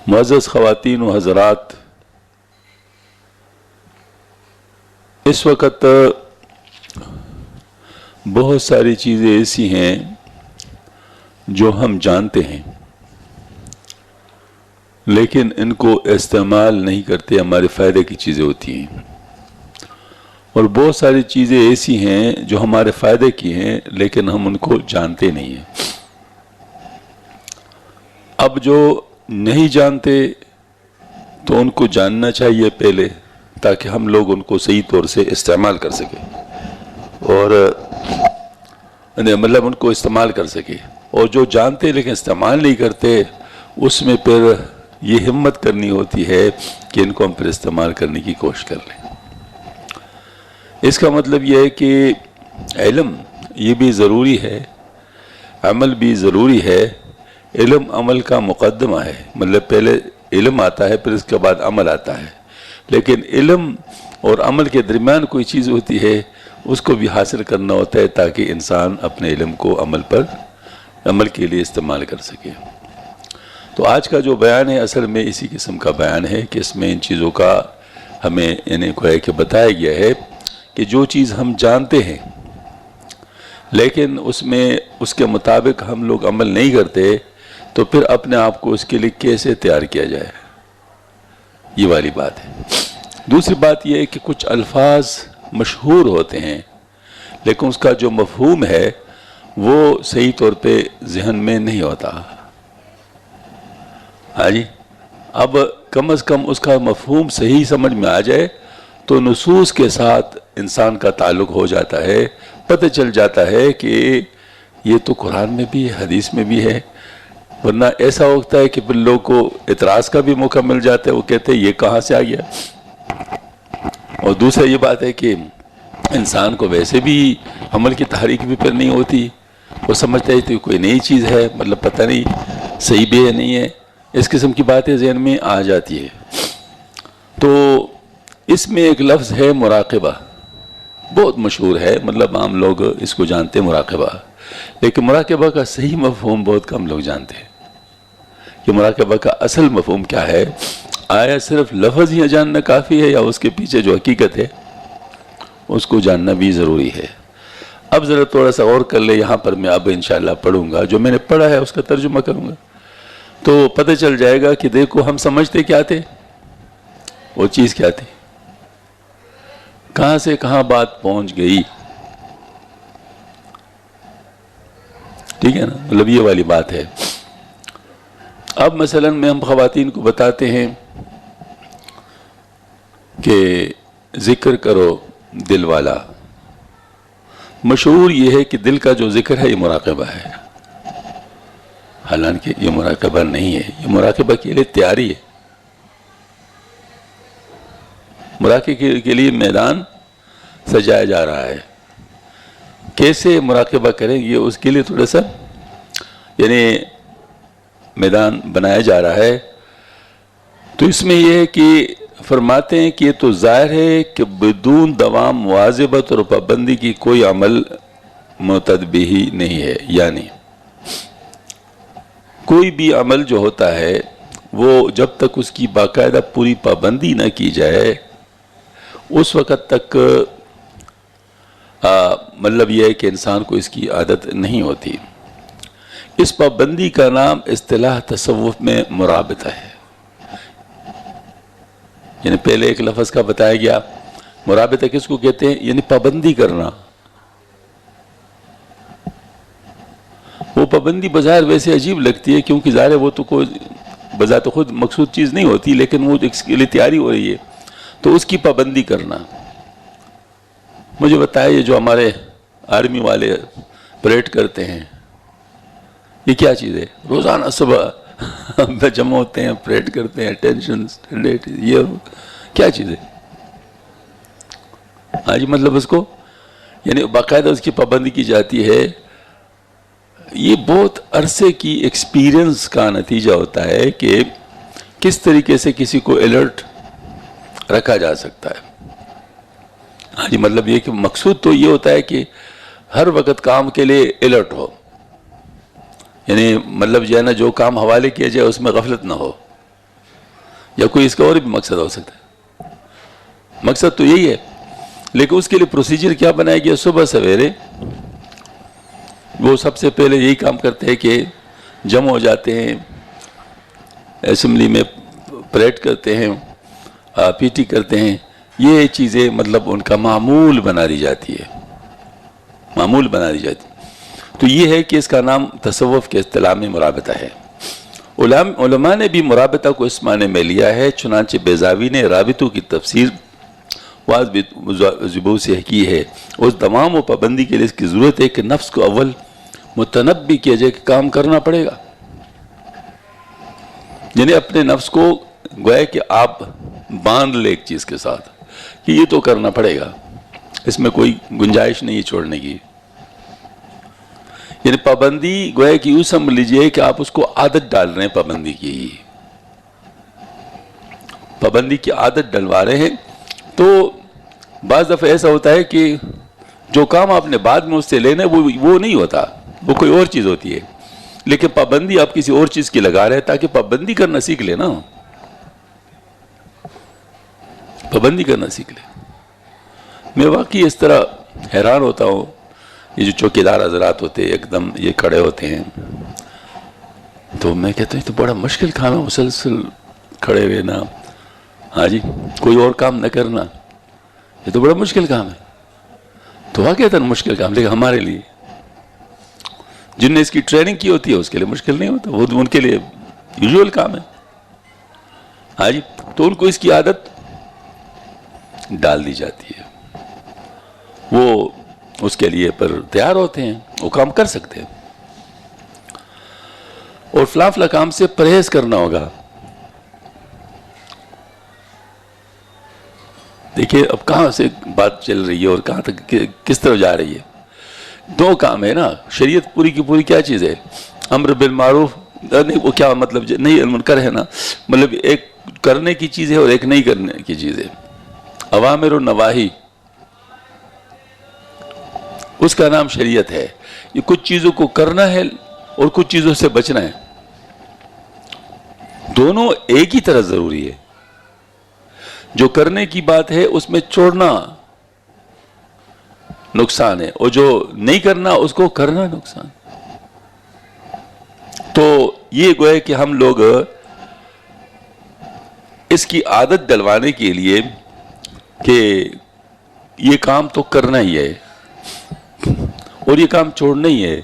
معزز خواتین و حضرات، اس وقت بہت ساری چیزیں ایسی ہیں جو ہم جانتے ہیں لیکن ان کو استعمال نہیں کرتے، ہمارے فائدے کی چیزیں ہوتی ہیں، اور بہت ساری چیزیں ایسی ہیں جو ہمارے فائدے کی ہیں لیکن ہم ان کو جانتے نہیں ہیں۔ اب جو نہیں جانتے تو ان کو جاننا چاہیے پہلے، تاکہ ہم لوگ ان کو صحیح طور سے استعمال کر سکیں، اور مطلب ان کو استعمال کر سکیں۔ اور جو جانتے لیکن استعمال نہیں کرتے، اس میں پھر یہ ہمت کرنی ہوتی ہے کہ ان کو ہم پھر استعمال کرنے کی کوشش کر لیں۔ اس کا مطلب یہ ہے کہ علم یہ بھی ضروری ہے، عمل بھی ضروری ہے۔ علم عمل کا مقدمہ ہے، مطلب پہلے علم آتا ہے پھر اس کے بعد عمل آتا ہے، لیکن علم اور عمل کے درمیان کوئی چیز ہوتی ہے، اس کو بھی حاصل کرنا ہوتا ہے تاکہ انسان اپنے علم کو عمل کے لیے استعمال کر سکے۔ تو آج کا جو بیان ہے اصل میں اسی قسم کا بیان ہے کہ اس میں ان چیزوں کا ہمیں کہ بتایا گیا ہے کہ جو چیز ہم جانتے ہیں لیکن اس کے مطابق ہم لوگ عمل نہیں کرتے، تو پھر اپنے آپ کو اس کے لیے کیسے تیار کیا جائے، یہ والی بات ہے۔ دوسری بات یہ ہے کہ کچھ الفاظ مشہور ہوتے ہیں لیکن اس کا جو مفہوم ہے وہ صحیح طور پہ ذہن میں نہیں ہوتا۔ ہاں جی، اب کم از کم اس کا مفہوم صحیح سمجھ میں آ جائے تو نصوص کے ساتھ انسان کا تعلق ہو جاتا ہے، پتہ چل جاتا ہے کہ یہ تو قرآن میں بھی ہے، حدیث میں بھی ہے، ورنہ ایسا ہوتا ہے کہ پھر لوگوں کو اعتراض کا بھی موقع مل جاتا ہے، وہ کہتے ہیں یہ کہاں سے آ گیا۔ اور دوسرا یہ بات ہے کہ انسان کو ویسے بھی عمل کی تحریک بھی پھر نہیں ہوتی، وہ سمجھتا ہے کہ کوئی نئی چیز ہے، مطلب پتہ نہیں صحیح بھی ہے نہیں ہے، اس قسم کی باتیں ذہن میں آ جاتی ہے۔ تو اس میں ایک لفظ ہے مراقبہ، بہت مشہور ہے، مطلب عام لوگ اس کو جانتے ہیں مراقبہ، لیکن مراقبہ کا صحیح مفہوم بہت کم لوگ جانتے ہیں کہ مراقبہ کا اصل مفہوم کیا ہے۔ آیا صرف لفظ ہی جاننا کافی ہے یا اس کے پیچھے جو حقیقت ہے اس کو جاننا بھی ضروری ہے؟ اب ذرا تھوڑا سا غور کر لے، یہاں پر میں اب انشاءاللہ پڑھوں گا، جو میں نے پڑھا ہے اس کا ترجمہ کروں گا، تو پتہ چل جائے گا کہ دیکھو ہم سمجھتے کیا تھے، وہ چیز کیا تھی، کہاں سے کہاں بات پہنچ گئی۔ ٹھیک ہے نا، مطلب یہ والی بات ہے۔ اب مثلا میں ہم خواتین کو بتاتے ہیں کہ ذکر کرو دل والا، مشہور یہ ہے کہ دل کا جو ذکر ہے یہ مراقبہ ہے، حالانکہ یہ مراقبہ نہیں ہے، یہ مراقبہ کے لیے تیاری ہے، مراقبے کے لیے میدان سجایا جا رہا ہے۔ کیسے مراقبہ کریں یہ اس کے لیے تھوڑا سا میدان بنایا جا رہا ہے۔ تو اس میں یہ ہے کہ فرماتے ہیں کہ یہ تو ظاہر ہے کہ بدون دوام مواظبت اور پابندی کی کوئی عمل معتبر ہی نہیں ہے، یعنی کوئی بھی عمل جو ہوتا ہے وہ جب تک اس کی باقاعدہ پوری پابندی نہ کی جائے اس وقت تک مطلب یہ ہے کہ انسان کو اس کی عادت نہیں ہوتی۔ اس پابندی کا نام اصطلاح تصوف میں مرابطہ ہے، یعنی پہلے ایک لفظ کا بتایا گیا، مرابطہ کس کو کہتے ہیں، یعنی پابندی کرنا۔ وہ پابندی بظاہر ویسے عجیب لگتی ہے کیونکہ ظاہر وہ تو کوئی بذات خود مقصود چیز نہیں ہوتی، لیکن وہ اس کے لیے تیاری ہو رہی ہے تو اس کی پابندی کرنا۔ مجھے بتایا یہ جو ہمارے آرمی والے پریڈ کرتے ہیں یہ کیا چیز ہے؟ روزانہ صبح جمع ہوتے ہیں، پریڈ کرتے ہیں، ٹینشن، یہ کیا چیز ہے؟ آج مطلب اس کو یعنی باقاعدہ اس کی پابندی کی جاتی ہے۔ یہ بہت عرصے کی ایکسپیرینس کا نتیجہ ہوتا ہے کہ کس طریقے سے کسی کو الرٹ رکھا جا سکتا ہے۔ ہاں جی، مطلب یہ کہ مقصود تو یہ ہوتا ہے کہ ہر وقت کام کے لیے الرٹ ہو، یعنی مطلب جو ہے نا جو کام حوالے کیا جائے اس میں غفلت نہ ہو، یا کوئی اس کا اور بھی مقصد ہو سکتا ہے. مقصد تو یہی ہے، لیکن اس کے لیے پروسیجر کیا بنایا گیا؟ صبح سویرے وہ سب سے پہلے یہی کام کرتے ہیں کہ جمع ہو جاتے ہیں، اسمبلی میں پریڈ کرتے ہیں، پی ٹی کرتے ہیں. یہ چیزیں مطلب ان کا معمول بنا دی جاتی ہے، معمول بنا دی جاتی ہے. تو یہ ہے کہ اس کا نام تصوف کے اصطلاح میں مرابطہ ہے. علماء نے بھی مرابطہ کو اس معنی میں لیا ہے. چنانچہ بیضاوی نے رابطوں کی تفسیر واضح سے کی ہے. اس دوام و پابندی کے لیے اس کی ضرورت ہے کہ نفس کو اول متنبی کیا جائے کہ کام کرنا پڑے گا. یعنی اپنے نفس کو گویا کہ آپ باندھ لے ایک چیز کے ساتھ کہ یہ تو کرنا پڑے گا، اس میں کوئی گنجائش نہیں ہے چھوڑنے کی. یعنی پابندی گویا کہ یوں سمجھ لیجئے کہ آپ اس کو عادت ڈال رہے ہیں، پابندی کی عادت ڈلوا رہے ہیں. تو بعض دفعہ ایسا ہوتا ہے کہ جو کام آپ نے بعد میں اس سے لینا ہے وہ نہیں ہوتا، وہ کوئی اور چیز ہوتی ہے. لیکن پابندی آپ کسی اور چیز کی لگا رہے ہیں تاکہ پابندی کرنا سیکھ لے نا، پابندی کرنا سیکھ لے. میں واقعی اس طرح حیران ہوتا ہوں، یہ جو چوکیدار حضرات ہوتے ہیں ایک دم یہ کھڑے ہوتے ہیں، تو میں کہتا ہوں یہ تو بڑا مشکل کام ہے، مسلسل کھڑے ہوئے نا، ہاں جی، کوئی اور کام نہ کرنا، یہ تو بڑا مشکل کام ہے. تو واقعی تھا مشکل کام، لیکن ہمارے لیے جن نے اس کی ٹریننگ کی ہوتی ہے اس کے لیے مشکل نہیں ہوتا، وہ ان کے لیے یوزول کام ہے. ہاں جی، تو ان کو اس کی عادت ڈال دی جاتی ہے، وہ اس کے لیے پر تیار ہوتے ہیں، وہ کام کر سکتے ہیں. اور فلاں فلاں کام سے پرہیز کرنا ہوگا. دیکھیے اب کہاں سے بات چل رہی ہے اور کہاں تک کس طرح جا رہی ہے. دو کام ہے نا، شریعت پوری کی پوری کیا چیز ہے؟ امر بالمعروف، نہیں وہ کیا مطلب نہیں المنکر ہے نا، مطلب ایک کرنے کی چیز ہے اور ایک نہیں کرنے کی چیز ہے. اوامر و نواہی، اس کا نام شریعت ہے. یہ کچھ چیزوں کو کرنا ہے اور کچھ چیزوں سے بچنا ہے، دونوں ایک ہی طرح ضروری ہے. جو کرنے کی بات ہے اس میں چھوڑنا نقصان ہے، اور جو نہیں کرنا اس کو کرنا نقصان. تو یہ گویا کہ ہم لوگ اس کی عادت ڈلوانے کے لیے کہ یہ کام تو کرنا ہی ہے اور یہ کام چھوڑنا ہی ہے،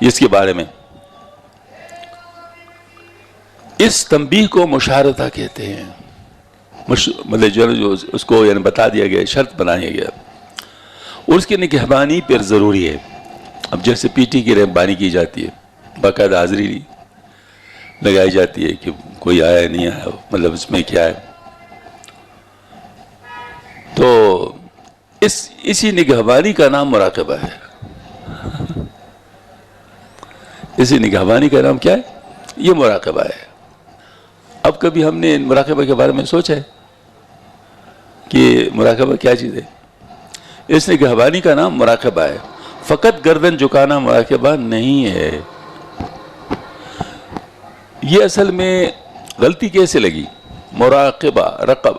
اس کے بارے میں اس تنبیہ کو مشارطہ کہتے ہیں. مطلب جو اس کو یعنی بتا دیا گیا، شرط بنایا گیا، اور اس کی نگہبانی پھر ضروری ہے. اب جیسے پی ٹی کی رہبانی کی جاتی ہے، باقاعدہ حاضری لگائی جاتی ہے کہ کوئی آیا نہیں آیا، مطلب اس میں کیا ہے. تو اسی نگہبانی کا نام مراقبہ ہے. اسی نگہبانی کا نام کیا ہے؟ یہ مراقبہ ہے. اب کبھی ہم نے مراقبہ کے بارے میں سوچا ہے کہ مراقبہ کیا چیز ہے؟ اس نگہبانی کا نام مراقبہ ہے. فقط گردن جھکانا مراقبہ نہیں ہے. یہ اصل میں غلطی کیسے لگی؟ مراقبہ رقب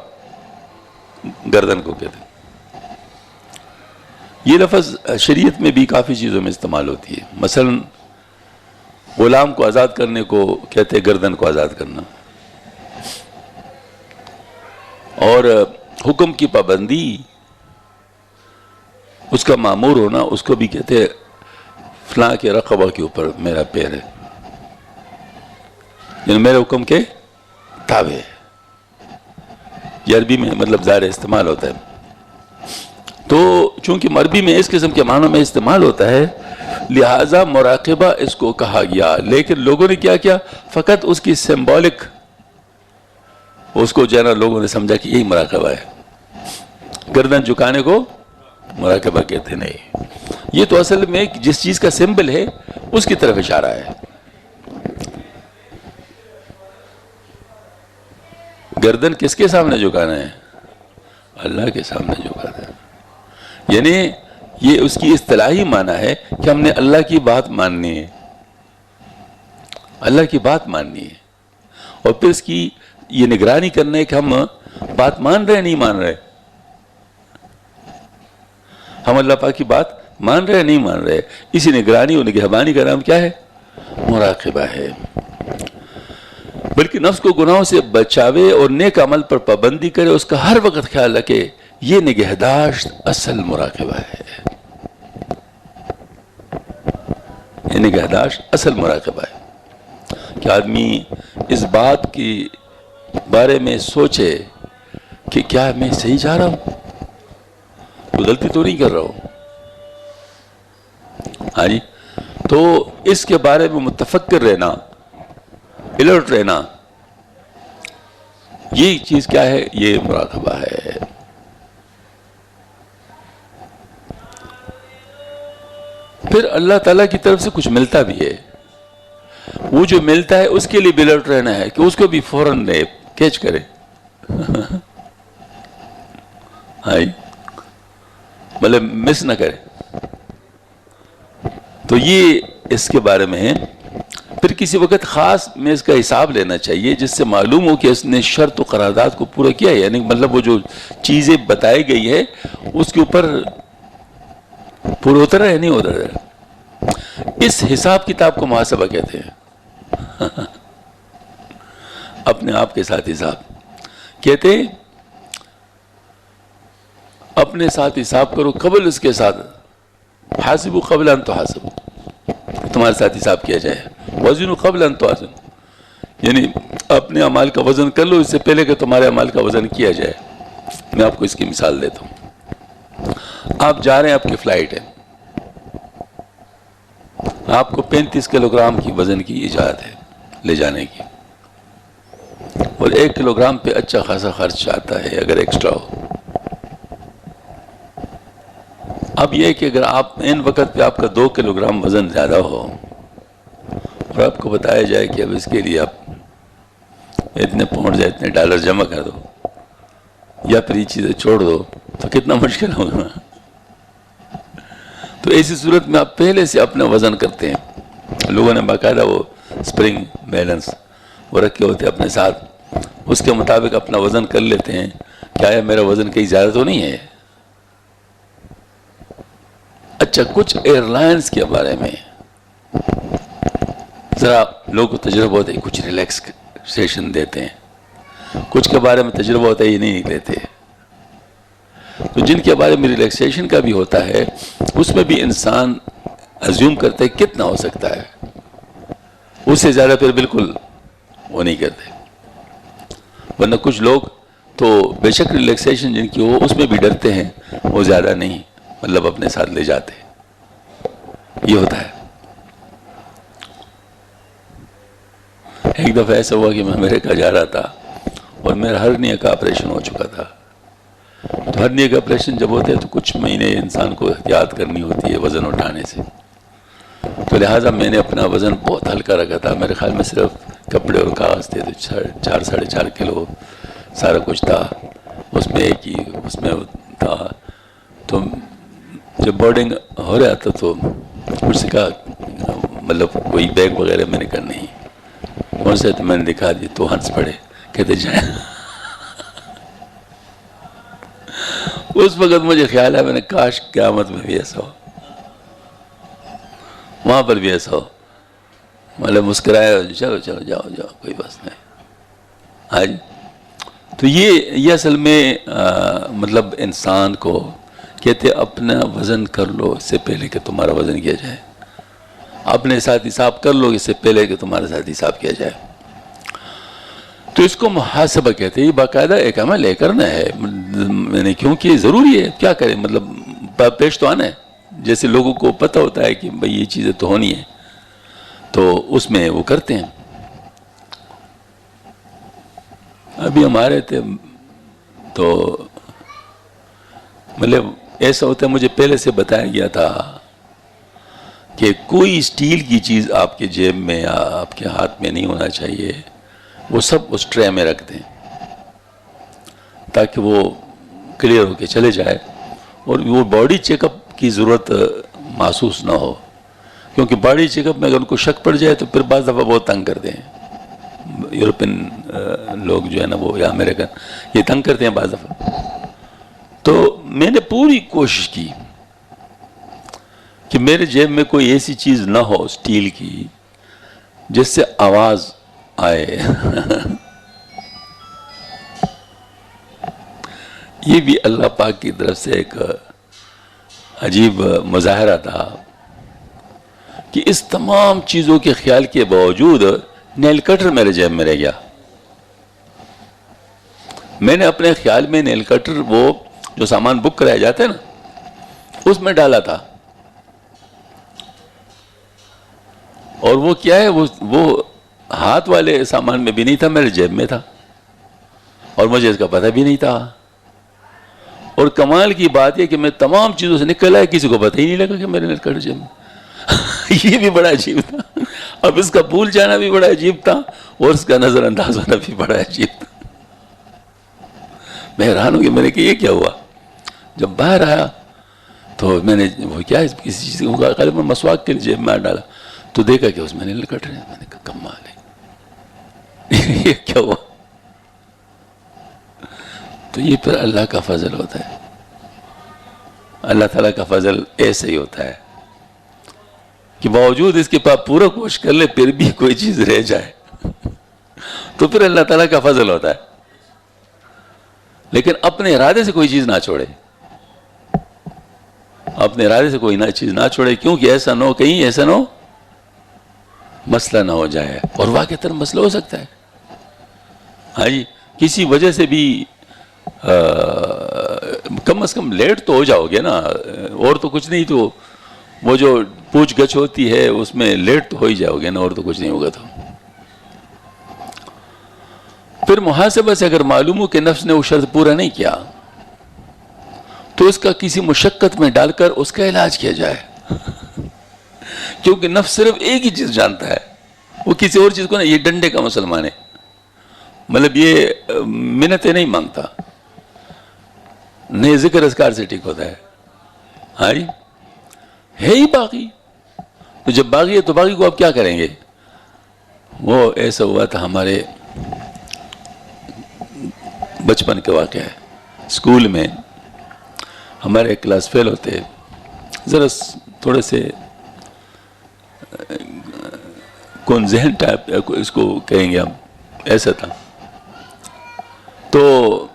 گردن کو کہتے ہیں. یہ لفظ شریعت میں بھی کافی چیزوں میں استعمال ہوتی ہے. مثلا غلام کو آزاد کرنے کو کہتے ہیں گردن کو آزاد کرنا، اور حکم کی پابندی، اس کا مامور ہونا، اس کو بھی کہتے ہیں فلاں کے رقبہ کے اوپر میرا پیر ہے، یعنی میرے حکم کے تابع ہے. یہ عربی میں مطلب ظاہر استعمال ہوتا ہے. تو چونکہ عربی میں اس قسم کے معنوں میں استعمال ہوتا ہے، لہذا مراقبہ اس کو کہا گیا. لیکن لوگوں نے کیا کیا؟ فقط اس کی سمبولک، اس کو جو ہے نا لوگوں نے سمجھا کہ یہی مراقبہ ہے. گردن جھکانے کو مراقبہ کہتے نہیں. یہ تو اصل میں جس چیز کا سمبل ہے اس کی طرف اشارہ ہے. گردن کس کے سامنے جھکانا ہے؟ اللہ کے سامنے جھکانا ہے. یعنی یہ اس کی اصطلاحی معنی ہے کہ ہم نے اللہ کی بات ماننی ہے، اللہ کی بات ماننی ہے. اور پھر اس کی یہ نگرانی کرنے کہ ہم بات مان رہے نہیں مان رہے، ہم اللہ پاک کی بات مان رہے نہیں مان رہے. اسی نگرانی اور نگہبانی کا نام کیا ہے؟ مراقبہ ہے. بلکہ نفس کو گناہوں سے بچاوے اور نیک عمل پر پابندی کرے، اس کا ہر وقت خیال رکھے. یہ نگہداشت اصل مراقبہ ہے. یہ نگہداشت اصل مراقبہ ہے کہ آدمی اس بات کی بارے میں سوچے کہ کیا میں صحیح جا رہا ہوں، کوئی غلطی تو نہیں کر رہا ہوں. ہاں جی، تو اس کے بارے میں متفکر رہنا، الرٹ رہنا، یہ چیز کیا ہے؟ یہ مراقبہ ہے. پھر اللہ تعالیٰ کی طرف سے کچھ ملتا بھی ہے، وہ جو ملتا ہے اس کے لیے بھی الرٹ رہنا ہے کہ اس کو بھی فوراً کیچ کرے. ہاں مطلب مس نہ کرے. تو یہ اس کے بارے میں ہے. پھر کسی وقت خاص میں اس کا حساب لینا چاہیے جس سے معلوم ہو کہ اس نے شرط و قرارداد کو پورا کیا ہے، یعنی مطلب وہ جو چیزیں بتائی گئی ہے اس کے اوپر پورا اتر رہا ہے نہیں اتر رہا. اس حساب کتاب کو محاسبہ کہتے ہیں. اپنے آپ کے ساتھ حساب کہتے ہیں. اپنے ساتھ حساب کرو قبل اس کے ساتھ حاسبو قبل ان تحاسبو، تمہارے ساتھ حساب کیا جائے. وزنو قبل ان توزنو، یعنی اپنے اعمال کا وزن کر لو اس سے پہلے کہ تمہارے اعمال کا وزن کیا جائے. میں آپ کو اس کی مثال دیتا ہوں. آپ جا رہے ہیں، آپ کی فلائٹ ہے، آپ کو 35 کلو گرام کی وزن کی اجازت ہے لے جانے کی، اور 1 کلو گرام پہ اچھا خاصا خرچ آتا ہے اگر ایکسٹرا ہو. اب یہ کہ اگر آپ ان وقت پہ آپ کا 2 کلو گرام وزن زیادہ ہو اور آپ کو بتایا جائے کہ اب اس کے لیے آپ اتنے پاؤنڈ یا اتنے ڈالر جمع کر دو یا پھر یہ چیزیں چھوڑ دو، تو کتنا مشکل ہوگا. تو ایسی صورت میں آپ پہلے سے اپنا وزن کرتے ہیں. لوگوں نے باقاعدہ وہ اسپرنگ بیلنس وہ رکھے ہوتے ہیں اپنے ساتھ، اس کے مطابق اپنا وزن کر لیتے ہیں کہ آیا میرا وزن کہیں زیادہ تو نہیں ہے. اچھا، کچھ ایئر لائنز کے بارے میں ذرا لوگوں کو تجربہ ہوتا ہے، کچھ ریلیکسیشن دیتے ہیں، کچھ کے بارے میں تجربہ ہوتا ہے یہ نہیں دیتے. تو جن کے بارے میں ریلیکسیشن کا بھی ہوتا ہے اس میں بھی انسان ازیوم کرتا ہے کتنا ہو سکتا ہے، اس سے زیادہ پھر بالکل وہ نہیں کرتے. ورنہ کچھ لوگ تو بے شک ریلیکسیشن جن کی ہو اس میں بھی ڈرتے ہیں، وہ زیادہ نہیں مطلب اپنے ساتھ لے جاتے. یہ ہوتا ہے. ایک دفعہ ایسا ہوا کہ میں امریکہ جا رہا تھا اور میرا ہرنیا کا آپریشن ہو چکا تھا. تو ہرنیا کا آپریشن جب ہوتا ہے تو کچھ مہینے انسان کو احتیاط کرنی ہوتی ہے وزن اٹھانے سے. تو لہٰذا میں نے اپنا وزن بہت ہلکا رکھا تھا. میرے خیال میں صرف کپڑے اور کاغذ تھے تو 4-4.5 کلو سارا کچھ تھا اس میں. ایک ہی اس میں تھا. تو جب بورڈنگ ہو رہا تھا تو مجھ سے کہا مطلب کوئی بیگ وغیرہ میں نے کہا نہیں. کون سے؟ تو میں نے دکھا دی تو ہنس پڑے، کہتے جائیں. اس وقت مجھے خیال ہے میں نے کاش قیامت میں بھی ایسا ہو، وہاں پر بھی ایسا ہو. مطلب مسکرایا، چلو چلو جاؤ جاؤ کوئی بات نہیں. ہاں جی. تو یہ اصل میں مطلب انسان کو کہتے اپنا وزن کر لو اس سے پہلے کہ تمہارا وزن کیا جائے. اپنے ساتھ حساب کر لو اس سے پہلے کہ تمہارے ساتھ حساب کیا جائے. تو اس کو محاسبہ کہتے ہیں. یہ باقاعدہ ایک عمل ہے، کرنا ہے، یعنی کیونکہ ضروری ہے. کیا کریں، مطلب پیش تو آنا ہے. جیسے لوگوں کو پتہ ہوتا ہے کہ بھئی یہ چیزیں تو ہونی ہے تو اس میں وہ کرتے ہیں. ابھی ہمارے تھے تو مطلب ایسا ہوتا ہے، مجھے پہلے سے بتایا گیا تھا کہ کوئی اسٹیل کی چیز آپ کے جیب میں یا آپ کے ہاتھ میں نہیں ہونا چاہیے. وہ سب اس ٹرے میں رکھ دیں تاکہ وہ کلیئر ہو کے چلے جائے اور وہ باڈی چیک اپ کی ضرورت محسوس نہ ہو. کیونکہ باڈی چیک اپ میں اگر ان کو شک پڑ جائے تو پھر بعض دفعہ بہت تنگ کر دیں. یورپین لوگ جو ہے نا وہ یا امریکن یہ تنگ کرتے ہیں بعض دفعہ. تو میں نے پوری کوشش کی کہ میرے جیب میں کوئی ایسی چیز نہ ہو اسٹیل کی جس سے آواز آئے. یہ بھی اللہ پاک کی طرف سے ایک عجیب مظاہرہ تھا کہ اس تمام چیزوں کے خیال کے باوجود نیل کٹر میرے جیب میں رہ گیا. میں نے اپنے خیال میں نیل کٹر وہ جو سامان بک کرایا جاتا ہے نا اس میں ڈالا تھا, اور وہ کیا ہے وہ ہاتھ والے سامان میں بھی نہیں تھا, میرے جیب میں تھا اور مجھے اس کا پتہ بھی نہیں تھا. اور کمال کی بات یہ کہ میں تمام چیزوں سے نکل آیا, کسی کو پتہ ہی نہیں لگا کہ میرے نیل کٹر جیب میں. یہ بھی بڑا عجیب تھا. اب اس کا بھول جانا بھی بڑا عجیب تھا اور اس کا نظر انداز ہونا بھی بڑا عجیب تھا. میں حیران ہوں کہ میں نے کہ یہ کیا ہوا. جب باہر آیا تو میں نے وہ کیا کسی چیز کو غالباً مسواک کے لیے جیب میں ڈالا تو دیکھا کہ اس میں نیل کٹر ہے. میں نے کہا کمال ہے, یہ کیا ہوا. تو یہ پھر اللہ کا فضل ہوتا ہے. اللہ تعالیٰ کا فضل ایسے ہی ہوتا ہے کہ باوجود اس کے پاس پورا کوشش کر لے پھر بھی کوئی چیز رہ جائے تو پھر اللہ تعالیٰ کا فضل ہوتا ہے. لیکن اپنے ارادے سے کوئی چیز نہ چھوڑے, اپنے ارادے سے کوئی چیز نہ چھوڑے, کیونکہ ایسا نہ ہو, کہیں ایسا نہ ہو مسئلہ نہ ہو جائے. اور واقعتاً مسئلہ ہو سکتا ہے. ہاں جی, کسی وجہ سے بھی کم از کم لیٹ تو ہو جاؤ گے نا, اور تو کچھ نہیں, تو وہ جو پوچھ گچھ ہوتی ہے اس میں لیٹ تو ہو ہی جاؤ گے نا, اور تو کچھ نہیں ہوگا. تو پھر محاسبہ سے اگر معلوم ہو کہ نفس نے وہ شرط پورا نہیں کیا تو اس کا کسی مشقت میں ڈال کر اس کا علاج کیا جائے. کیونکہ نفس صرف ایک ہی چیز جانتا ہے, وہ کسی اور چیز کو نہیں. یہ ڈنڈے کا مسلمان ہے, مطلب یہ منتیں نہیں مانگتا, نہیں ذکر اذکار سے ٹھیک ہوتا ہے. ہاں جی, ہے ہی باغی. تو جب باغی ہے تو باغی کو آپ کیا کریں گے. وہ ایسا ہوا تھا ہمارے بچپن کے واقعہ ہے. اسکول میں ہمارے ایک کلاس فیل ہوتے, ذرا تھوڑے سے کون ذہن ٹائپ اس کو کہیں گے ہم, ایسا تھا. تو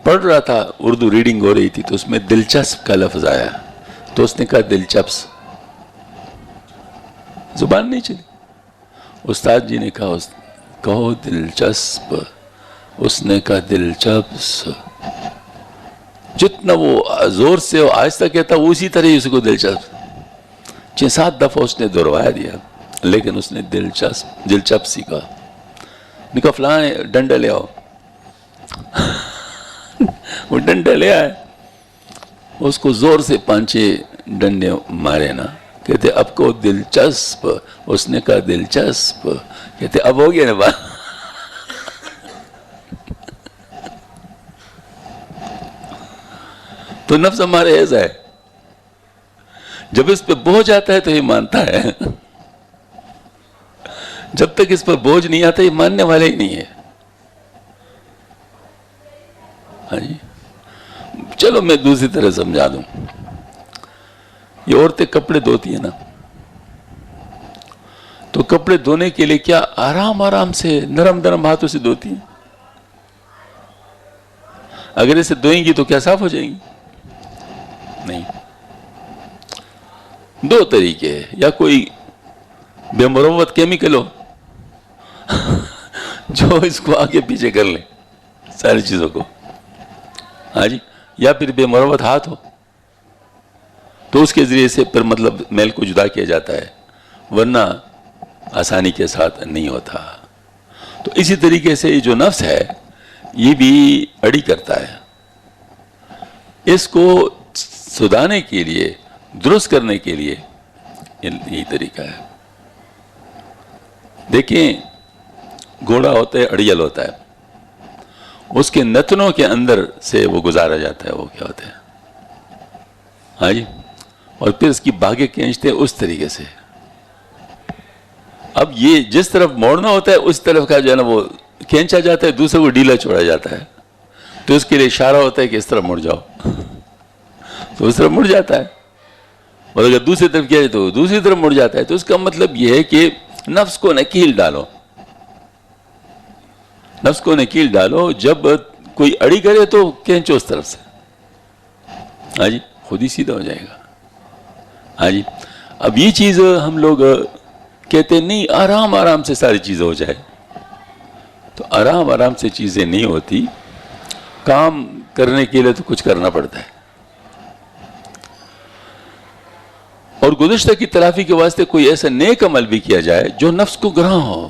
پڑھ رہا تھا, اردو ریڈنگ ہو رہی تھی, تو اس میں دلچسپ کا لفظ آیا تو اس نے کہا دلچسپ, زبان نہیں چلی. استاد جی نے کہا کہو دلچسپ, اس نے کہا دلچسپ. جتنا وہ زور سے آہستہ کہتا وہ اسی طرح اس کو دلچسپ 6-7 دفعہ اس نے دہروایا دیا, لیکن اس نے دلچسپ سیکھا. نے کہا فلاں ڈنڈا لے آؤ. وہ ڈنڈا لے آئے, اس کو زور سے 5-6 ڈنڈے مارے نا. کہتے اب کو دلچسپ, اس نے کہا دلچسپ. کہتے اب ہو گیا نا بات. تو نفس ہمارے ایسا ہے, جب اس پہ بوجھ آتا ہے تو یہ مانتا ہے, جب تک اس پر بوجھ نہیں آتا یہ ماننے والے ہی نہیں ہے. ہاں جی, چلو میں دوسری طرح سمجھا دوں. یہ عورتیں کپڑے دھوتی ہیں نا, تو کپڑے دھونے کے لیے کیا آرام آرام سے نرم نرم ہاتھوں سے دھوتی ہیں. اگر اسے دھوئیں گی تو کیا صاف ہو جائیں گی؟ نہیں. 2 طریقے ہیں, یا کوئی بے مروت کیمیکل ہو جو اس کو آگے پیچھے کر لیں ساری چیزوں کو, ہاں جی, یا پھر بے مروت ہاتھ ہو تو اس کے ذریعے سے پھر مطلب میل کو جدا کیا جاتا ہے, ورنہ آسانی کے ساتھ نہیں ہوتا. تو اسی طریقے سے یہ جو نفس ہے یہ بھی اڑی کرتا ہے. اس کو سدھانے کے لیے, درست کرنے کے لیے یہی طریقہ ہے. دیکھیں گھوڑا ہوتا ہے, اڑیل ہوتا ہے, اس کے نتنوں کے اندر سے وہ گزارا جاتا ہے. وہ کیا ہوتا ہے, ہاں جی, اور پھر اس کی باگیں کھینچتے ہیں اس طریقے سے. اب یہ جس طرف موڑنا ہوتا ہے اس طرف کا جو ہے نا وہ کھینچا جاتا ہے, دوسرے کو ڈھیلا چھوڑا جاتا ہے, تو اس کے لیے اشارہ ہوتا ہے کہ اس طرف مڑ جاؤ, تو اس طرف مڑ جاتا ہے. اور اگر دوسری طرف کیا جائے تو دوسری طرف مڑ جاتا ہے. تو اس کا مطلب یہ ہے کہ نفس کو نکیل ڈالو, نفس کو نکیل ڈالو. جب کوئی اڑی کرے تو کھینچو اس طرف سے, ہاں جی, خود ہی سیدھا ہو جائے گا. ہاں جی. اب یہ چیز ہم لوگ کہتے ہیں نہیں آرام آرام سے ساری چیزیں ہو جائے, تو آرام آرام سے چیزیں نہیں ہوتی. کام کرنے کے لیے تو کچھ کرنا پڑتا ہے, اور گزشتہ کی تلافی کے واسطے کوئی ایسا نیک عمل بھی کیا جائے جو نفس کو گراں ہو,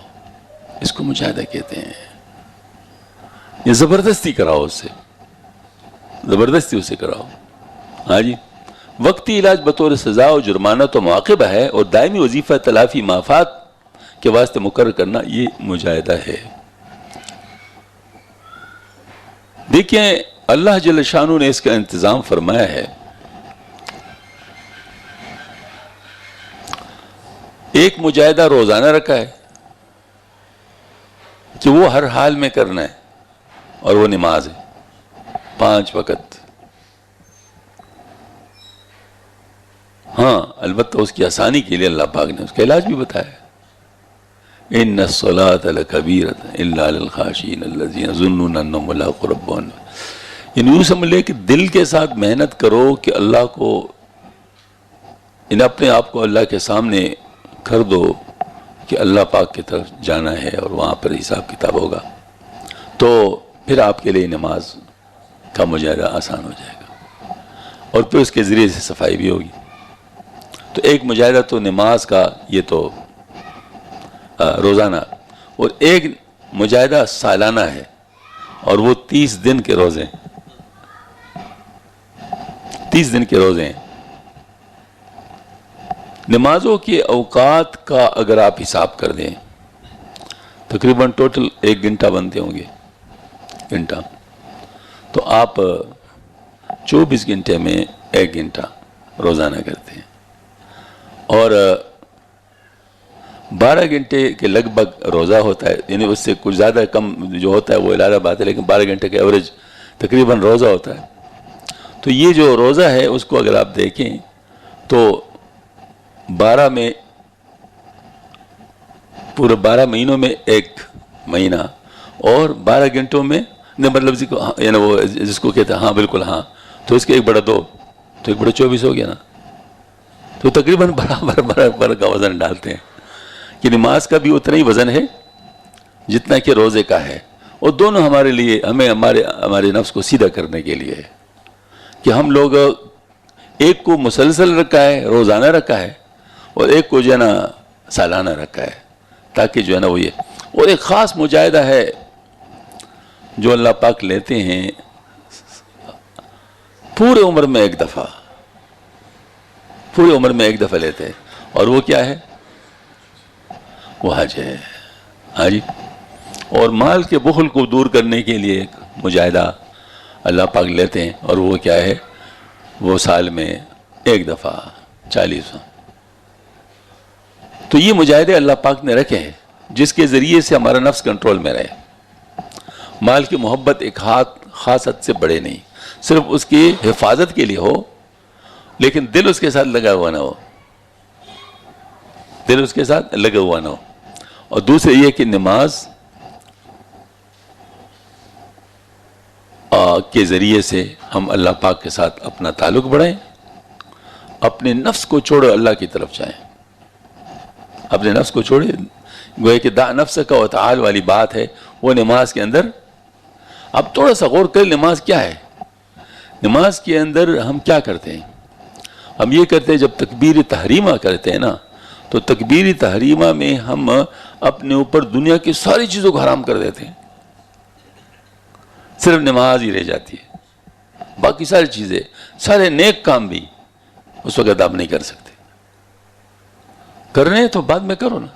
اس کو مجاہدہ کہتے ہیں. یہ زبردستی کراؤ اس سے, زبردستی اسے کراؤ. ہاں جی. وقتی علاج بطور سزا و جرمانہ تو معاقبہ ہے, اور دائمی وظیفہ تلافی مافات کے واسطے مقرر کرنا یہ مجاہدہ ہے. دیکھیں اللہ جل شانہ نے اس کا انتظام فرمایا ہے. ایک مجاہدہ روزانہ رکھا ہے کہ وہ ہر حال میں کرنا ہے, اور وہ نماز ہے 5 وقت. ہاں البتہ اس کی آسانی کے لیے اللہ پاک نے اس کا علاج بھی بتایا. ان الصلاۃ لکبیرۃ الا علی الخاشعین الذین یظنون انہم ملاقو ربہم. یعنی یوں سمجھ لے کہ دل کے ساتھ محنت کرو کہ اللہ کو, ان اپنے آپ کو اللہ کے سامنے کر دو کہ اللہ پاک کی طرف جانا ہے اور وہاں پر حساب کتاب ہوگا, تو پھر آپ کے لیے نماز کا مجاہدہ آسان ہو جائے گا, اور پھر اس کے ذریعے سے صفائی بھی ہوگی. تو ایک مجاہدہ تو نماز کا یہ تو روزانہ, اور ایک مجاہدہ سالانہ ہے, اور وہ 30 دن کے روزے, 30 دن کے روزے ہیں. نمازوں کے اوقات کا اگر آپ حساب کر دیں تقریباً ٹوٹل 1 گھنٹہ بنتے ہوں گے گھنٹہ, تو آپ 24 گھنٹے میں 1 گھنٹہ روزانہ کرتے ہیں, اور 12 گھنٹے کے لگ بھگ روزہ ہوتا ہے. یعنی اس سے کچھ زیادہ کم جو ہوتا ہے وہ علیحدہ بات ہے, لیکن 12 گھنٹے کے ایوریج تقریباً روزہ ہوتا ہے. تو یہ جو روزہ ہے اس کو اگر آپ دیکھیں تو 12 میں, پورے 12 مہینوں میں 1 مہینہ, اور 12 گھنٹوں میں مطلب یعنی وہ جس کو کہتے ہیں ہاں بالکل ہاں, تو اس کے 1/2 تو 1/24 ہو گیا نا. تو تقریباً برابر کا وزن ڈالتے ہیں کہ نماز کا بھی اتنا ہی وزن ہے جتنا کہ روزے کا ہے, اور دونوں ہمارے لیے, ہمیں ہمارے نفس کو سیدھا کرنے کے لیے ہے کہ ہم لوگ ایک کو مسلسل رکھا ہے, روزانہ رکھا ہے, اور ایک کو جو ہے نا سالانہ رکھا ہے, تاکہ جو ہے نا وہ یہ, اور ایک خاص مجاہدہ ہے جو اللہ پاک لیتے ہیں پورے عمر میں 1 دفعہ, پورے عمر میں 1 دفعہ لیتے ہیں, اور وہ کیا ہے؟ وہ حج ہے. ہاں جی. اور مال کے بخل کو دور کرنے کے لیے ایک مجاہدہ اللہ پاک لیتے ہیں, اور وہ کیا ہے؟ وہ سال میں 1 دفعہ 40. تو یہ مجاہدے اللہ پاک نے رکھے ہیں جس کے ذریعے سے ہمارا نفس کنٹرول میں رہے. مال کی محبت ایک خاص حد سے بڑے نہیں, صرف اس کی حفاظت کے لیے ہو, لیکن دل اس کے ساتھ لگا ہوا نہ ہو, دل اس کے ساتھ لگا ہوا نہ ہو. اور دوسرے یہ کہ نماز کے ذریعے سے ہم اللہ پاک کے ساتھ اپنا تعلق بڑھائیں, اپنے نفس کو چھوڑو اللہ کی طرف جائیں, اپنے نفس کو چھوڑے. گویا کہ دا نفس کا وتعال والی بات ہے وہ نماز کے اندر. اب تھوڑا سا غور کریں نماز کیا ہے. نماز کے اندر ہم کیا کرتے ہیں؟ ہم یہ کرتے ہیں جب تکبیر تحریمہ کرتے ہیں نا, تو تکبیر تحریمہ میں ہم اپنے اوپر دنیا کی ساری چیزوں کو حرام کر دیتے ہیں, صرف نماز ہی رہ جاتی ہے. باقی ساری چیزیں, سارے نیک کام بھی اس وقت آپ نہیں کر سکتے. کرنے تو بعد میں کرو نا,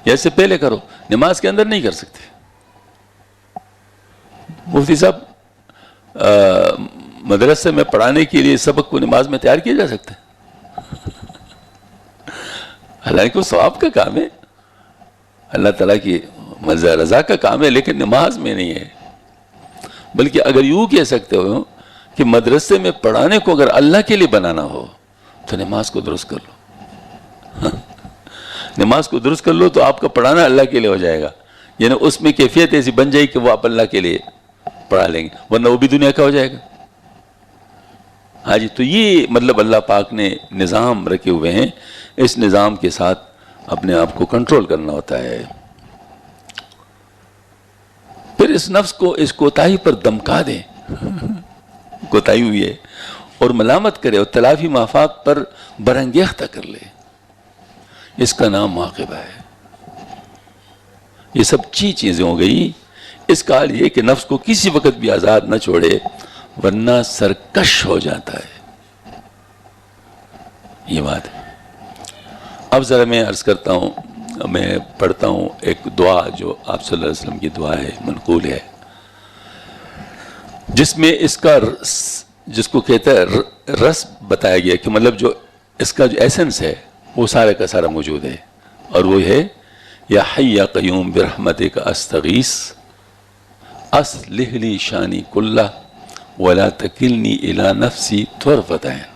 یا اس سے پہلے کرو, نماز کے اندر نہیں کر سکتے. مفتی صاحب مدرسے میں پڑھانے کے لیے سبق کو نماز میں تیار کیا جا سکتا ہے؟ حالانکہ وہ ثواب کا کام ہے، اللہ تعالیٰ کی رضا کا کام ہے، لیکن نماز میں نہیں ہے۔ بلکہ اگر یوں کہہ سکتے ہو کہ مدرسے میں پڑھانے کو اگر اللہ کے لیے بنانا ہو تو نماز کو درست کر لو۔ نماز کو درست کر لو تو آپ کا پڑھانا اللہ کے لیے ہو جائے گا، یعنی اس میں کیفیت ایسی بن جائے کہ وہ آپ اللہ کے لیے پڑھا لیں گے، ورنہ وہ بھی دنیا کا ہو جائے گا۔ ہاں جی، تو یہ مطلب اللہ پاک نے نظام رکھے ہوئے ہیں، اس نظام کے ساتھ اپنے آپ کو کنٹرول کرنا ہوتا ہے۔ پھر اس نفس کو اس کوتاہی پر دمکا دیں، کوتاہی ہوئی ہے، اور ملامت کرے اور تلافی مافات پر برانگیختہ کر لے، اس کا نام مواقبہ ہے۔ یہ سب چیزیں ہو گئی۔ اس کا حال یہ کہ نفس کو کسی وقت بھی آزاد نہ چھوڑے ورنہ سرکش ہو جاتا ہے، یہ بات ہے۔ اب ذرا میں عرض کرتا ہوں، میں پڑھتا ہوں ایک دعا جو آپ صلی اللہ علیہ وسلم کی دعا ہے، منقول ہے، جس میں اس کا جس کو کہتا ہے رس بتایا گیا، کہ مطلب جو اس کا جو ایسنس ہے وہ سارا کا سارا موجود ہے، اور وہ ہے یا حی یا قیوم برحمتک استغیث اصلح لی شانی کلہ ولا تکلنی الی نفسی طرفۃ عین۔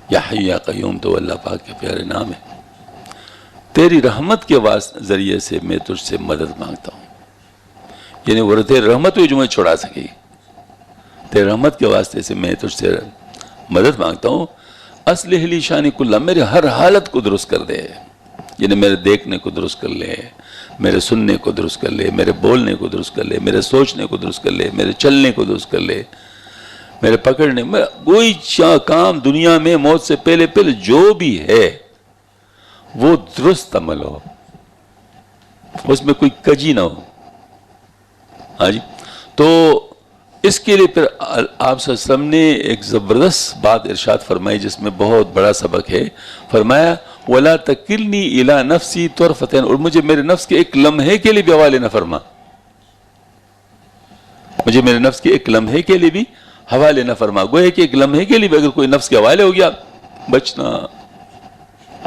یا حی یا قیوم تو اللہ پاک کے پیارے نام ہے۔ تیری رحمت کے ذریعے سے میں تجھ سے مدد مانگتا ہوں، یعنی وہ تیری رحمت ہوئی جو مجھے چھڑا سکے، تیری رحمت کے واسطے سے میں تجھ سے مدد مانگتا ہوں۔ اصلح لی شانی کلہ، میرے ہر حالت کو درست کر دے، یعنی میرے دیکھنے کو درست کر لے، میرے سننے کو درست کر لے، میرے بولنے کو درست کر لے، میرے سوچنے کو درست کر لے، میرے چلنے کو درست کر لے، میرے پکڑنے میں کوئی کام دنیا میں موت سے پہلے جو بھی ہے وہ درست عمل ہو، اس میں کوئی کجی نہ ہو۔ ہاں جی، تو اس کے لیے پھر آپ صلی اللہ علیہ وسلم نے ایک زبردست بات ارشاد فرمائی جس میں بہت بڑا سبق ہے۔ فرمایا وَلَا تَكِلْنِي إِلَىٰ نَفْسِي طَرْفَةَ عَيْنٍ، اور مجھے میرے نفس کے ایک لمحے کے لیے بھی حوالے نہ فرما، مجھے میرے نفس کے ایک لمحے کے لیے بھی حوالے نہ فرما۔ گویا کہ ایک لمحے کے لیے بھی اگر کوئی نفس کے حوالے ہو گیا بچنا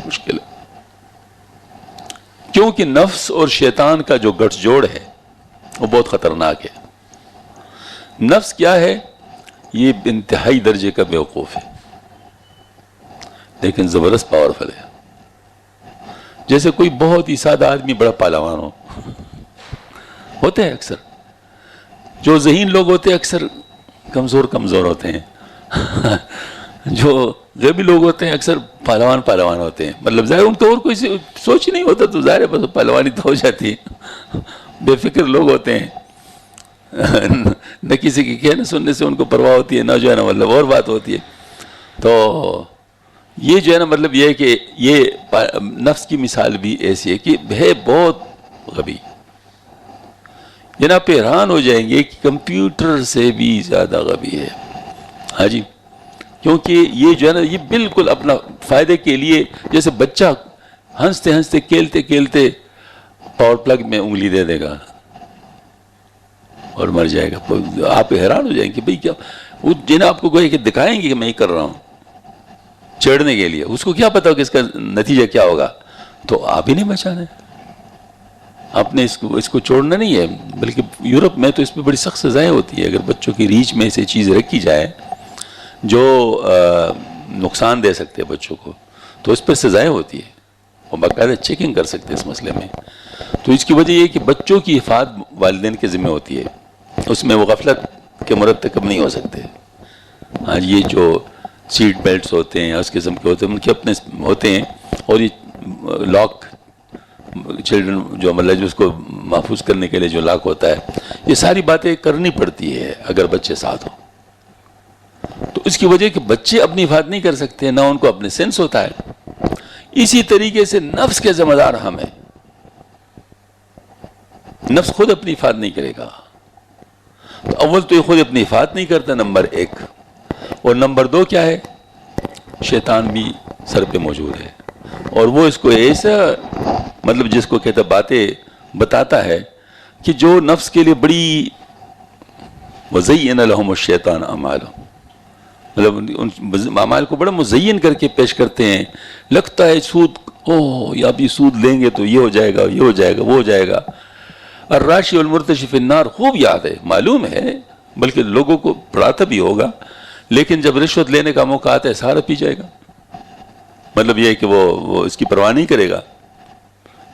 مشکل ہے، کیونکہ نفس اور شیطان کا جو گٹھ جوڑ ہے وہ بہت خطرناک ہے۔ نفس کیا ہے؟ یہ انتہائی درجے کا بیوقوف ہے، لیکن زبردست پاورفل ہے۔ جیسے کوئی بہت ہی سادہ آدمی بڑا پہلوان ہو، ہوتے ہیں اکثر جو ذہین لوگ ہوتے ہیں اکثر کمزور ہوتے ہیں، جو غیبی لوگ ہوتے ہیں اکثر پہلوان ہوتے ہیں، مطلب ظاہر ان کو اور کوئی سوچ نہیں ہوتا تو ظاہر ہے بس پہلوانی تو ہو جاتی ہے۔ بے فکر لوگ ہوتے ہیں، نہ کسی کے کہنے سننے سے ان کو پرواہ ہوتی ہے، نہ جو ہے نا مطلب اور بات ہوتی ہے۔ تو یہ جو ہے نا مطلب یہ ہے کہ یہ نفس کی مثال بھی ایسی ہے کہ ہے بہت غبی، جناب پہ حیران ہو جائیں گے کہ کمپیوٹر سے بھی زیادہ غبی ہے۔ ہاں جی، کیونکہ یہ جو ہے نا یہ بالکل اپنا فائدے کے لیے، جیسے بچہ ہنستے ہنستے کھیلتے پاور پلگ میں انگلی دے دے گا اور مر جائے گا۔ آپ حیران ہو جائیں گے بھئی کیا وہ جنہیں آپ کو کہ دکھائیں گے کہ میں ہی کر رہا ہوں چڑھنے کے لیے، اس کو کیا پتا کہ اس کا نتیجہ کیا ہوگا، تو آپ ہی نہیں بچانا ہے، آپ نے اس کو چھوڑنا نہیں ہے۔ بلکہ یورپ میں تو اس پہ بڑی سخت سزائیں ہوتی ہے، اگر بچوں کی ریچ میں ایسی چیز رکھی جائے جو نقصان دے سکتے ہیں بچوں کو، تو اس پہ سزائیں ہوتی ہے، اور باقاعدہ چیکنگ کر سکتے ہیں اس مسئلے میں۔ تو اس کی وجہ یہ کہ بچوں کی حفاظت والدین کے ذمہ ہوتی ہے، اس میں وہ غفلت کے مرتکب نہیں ہو سکتے۔ ہاں یہ جو سیٹ بیلٹس ہوتے ہیں اس قسم کے ہوتے ہیں ان کے اپنے ہوتے ہیں، اور یہ لاک چلڈرن جو مطلب اس کو محفوظ کرنے کے لیے جو لاک ہوتا ہے، یہ ساری باتیں کرنی پڑتی ہے اگر بچے ساتھ ہوں۔ تو اس کی وجہ کہ بچے اپنی حفاظت نہیں کر سکتے، نہ ان کو اپنے سینس ہوتا ہے۔ اسی طریقے سے نفس کے ذمہ دار ہم ہیں، نفس خود اپنی حفاظت نہیں کرے گا، تو اول تو یہ خود اپنی حفاظت نہیں کرتا، نمبر 1، اور نمبر 2 کیا ہے؟ شیطان بھی سر پہ موجود ہے، اور وہ اس کو ایسا مطلب جس کو کہتا باتیں بتاتا ہے کہ جو نفس کے لیے بڑی وَزَيَّنَ لَهُمُ الشَّيْطَانُ أَعْمَالَهُمْ، مطلب ان اعمال کو بڑا مزین کر کے پیش کرتے ہیں۔ لگتا ہے سود اوہ یا بھی سود لیں گے تو یہ ہو جائے گا، یہ ہو جائے گا، وہ ہو جائے گا. الراشی والمرتشی فی النار خوب یاد ہے، معلوم ہے، بلکہ لوگوں کو پڑھاتا بھی ہوگا، لیکن جب رشوت لینے کا موقع آتا ہے سارا پی جائے گا. مطلب یہ ہے کہ وہ اس کی پرواہ نہیں کرے گا.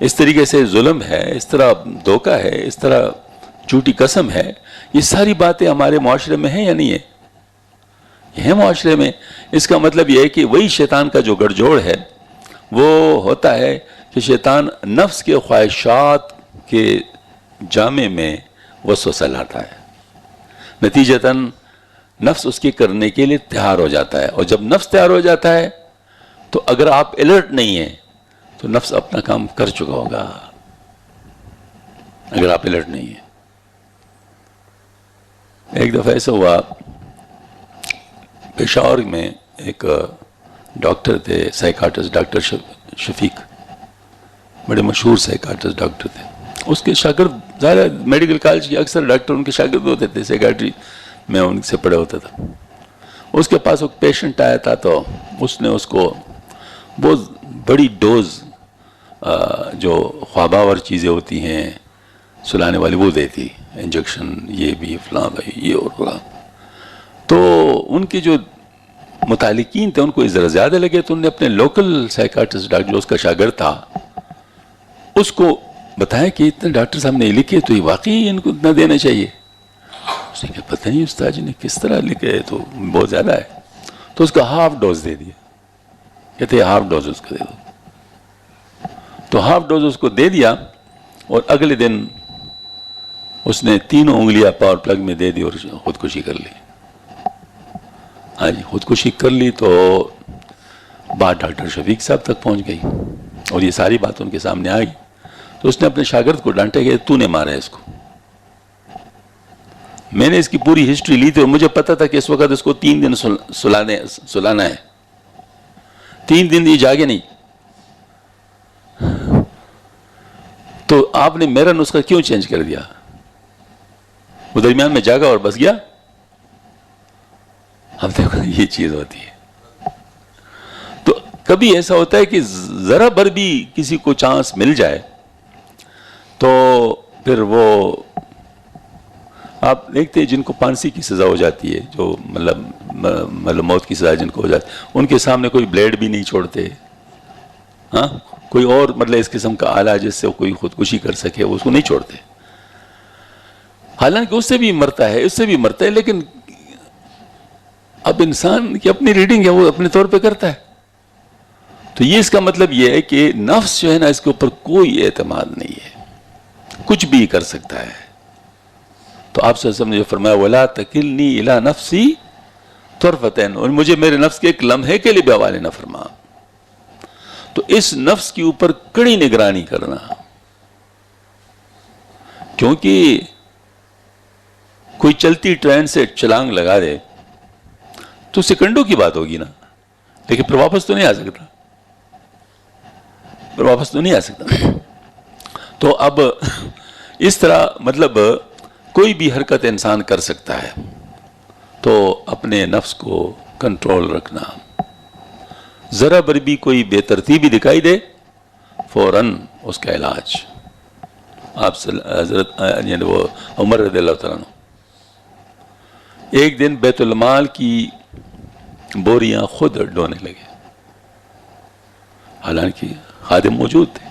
اس طریقے سے ظلم ہے، اس طرح دھوکہ ہے، اس طرح جھوٹی قسم ہے. یہ ساری باتیں ہمارے معاشرے میں ہیں یا نہیں ہے؟ یہ ہے معاشرے میں. اس کا مطلب یہ ہے کہ وہی شیطان کا جو گڑھ جوڑ ہے وہ ہوتا ہے کہ شیطان نفس کے خواہشات کے جامع میں وسوسہ لاتا ہے، نتیجتاً نفس اس کے کرنے کے لیے تیار ہو جاتا ہے. اور جب نفس تیار ہو جاتا ہے تو اگر آپ الرٹ نہیں ہیں تو نفس اپنا کام کر چکا ہوگا، اگر آپ الرٹ نہیں ہیں. ایک دفعہ ایسا ہوا، پشاور میں ایک ڈاکٹر تھے، سائیکاٹرسٹ، ڈاکٹر شفیق، بڑے مشہور سائیکاٹرسٹ ڈاکٹر تھے. اس کے شاگرد، ظاہر میڈیکل کالج کے اکثر ڈاکٹر ان کے شاگرد ہوتے تھے، سائیکاٹری میں ان سے پڑھا ہوتا تھا. اس کے پاس ایک پیشنٹ آیا تھا تو اس نے اس کو بہت بڑی ڈوز جو خواباور چیزیں ہوتی ہیں سلانے والی وہ دیتی، انجیکشن، یہ بھی فلاں بھائی یہ اور فلاں. تو ان کے جو متعلقین تھے ان کو ذرا زیادہ لگے تو انہوں نے اپنے لوکل سائیکاٹرسٹ ڈاکٹر جو اس کا شاگرد تھا اس کو بتایا کہ اتنے ڈاکٹر صاحب نے لکھے تو یہ واقعی ان کو اتنا دینا چاہیے. اس نے کہا پتہ نہیں استاد جی نے کس طرح لکھے، تو بہت زیادہ ہے. تو اس کا ہاف ڈوز دے دیا، کہتے ہاف ڈوز اس کو دے دو. تو ہاف ڈوز اس کو دے دیا اور اگلے دن اس نے 3 انگلیاں پاور پلگ میں دے دی اور خودکشی کر لی. ہاں جی، خودکشی کر لی تو بات ڈاکٹر شفیق صاحب تک پہنچ گئی اور یہ ساری بات ان کے سامنے آ گئی. تو اس نے اپنے شاگرد کو ڈانٹا کہ تو نے مارا ہے اس کو. میں نے اس کی پوری ہسٹری لی تھی اور مجھے پتا تھا کہ اس وقت اس کو 3 دن سلانا ہے. 3 دن یہ جاگے نہیں. تو آپ نے میرا نسخہ کیوں چینج کر دیا؟ وہ درمیان میں جاگا اور بس گیا. اب دیکھو یہ چیز ہوتی ہے. تو کبھی ایسا ہوتا ہے کہ ذرا بھر بھی کسی کو چانس مل جائے تو پھر وہ آپ دیکھتے ہیں جن کو پھانسی کی سزا ہو جاتی ہے، جو مطلب موت کی سزا جن کو ہو جاتی ہے، ان کے سامنے کوئی بلیڈ بھی نہیں چھوڑتے. ہاں، کوئی اور مطلب اس قسم کا آلہ جس سے کوئی خودکشی کر سکے اس کو نہیں چھوڑتے. حالانکہ اس سے بھی مرتا ہے، اس سے بھی مرتا ہے، لیکن اب انسان کی اپنی ریڈنگ ہے، وہ اپنے طور پہ کرتا ہے. تو یہ اس کا مطلب یہ ہے کہ نفس جو ہے نا اس کے اوپر کوئی اعتماد نہیں ہے، کچھ بھی کر سکتا ہے. تو آپ صلی اللہ علیہ وسلم نے جو فرمایا وَلَا تَكِلْنِي إِلَىٰ نَفْسِي طَرْفَةً، اور مجھے میرے نفس کے ایک لمحے کے لیے بھی حوالے نہ فرما. تو اس نفس کے اوپر کڑی نگرانی کرنا، کیونکہ کوئی چلتی ٹرین سے چھلانگ لگا دے تو سیکنڈوں کی بات ہوگی نا، لیکن پھر واپس تو نہیں آ سکتا. تو اب اس طرح مطلب کوئی بھی حرکت انسان کر سکتا ہے. تو اپنے نفس کو کنٹرول رکھنا، ذرا بر بھی کوئی بے ترتیبی دکھائی دے فوراً اس کا علاج. آپ حضرت یعنی وہ عمر رضی اللہ تعالیٰ عنہ ایک دن بیت المال کی بوریاں خود ڈھونے لگے، حالانکہ خادم موجود تھے.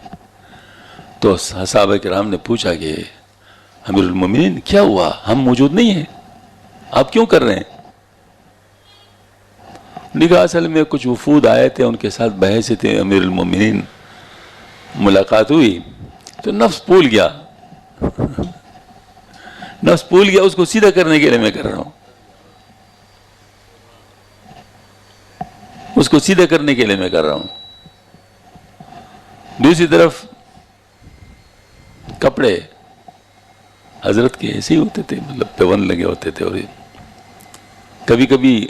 تو صحابہ کرام نے پوچھا کہ امیر المومنین کیا ہوا، ہم موجود نہیں ہیں، آپ کیوں کر رہے ہیں؟ نکاح اصل میں کچھ وفود آئے تھے، ان کے ساتھ بحث تھے، امیر المومنین ملاقات ہوئی تو نفس بھول گیا اس کو سیدھا کرنے کے لیے میں کر رہا ہوں، اس کو سیدھا کرنے کے لیے میں کر رہا ہوں. دوسری طرف کپڑے حضرت کے ایسے ہی ہوتے تھے، مطلب پیون لگے ہوتے تھے، اور کبھی کبھی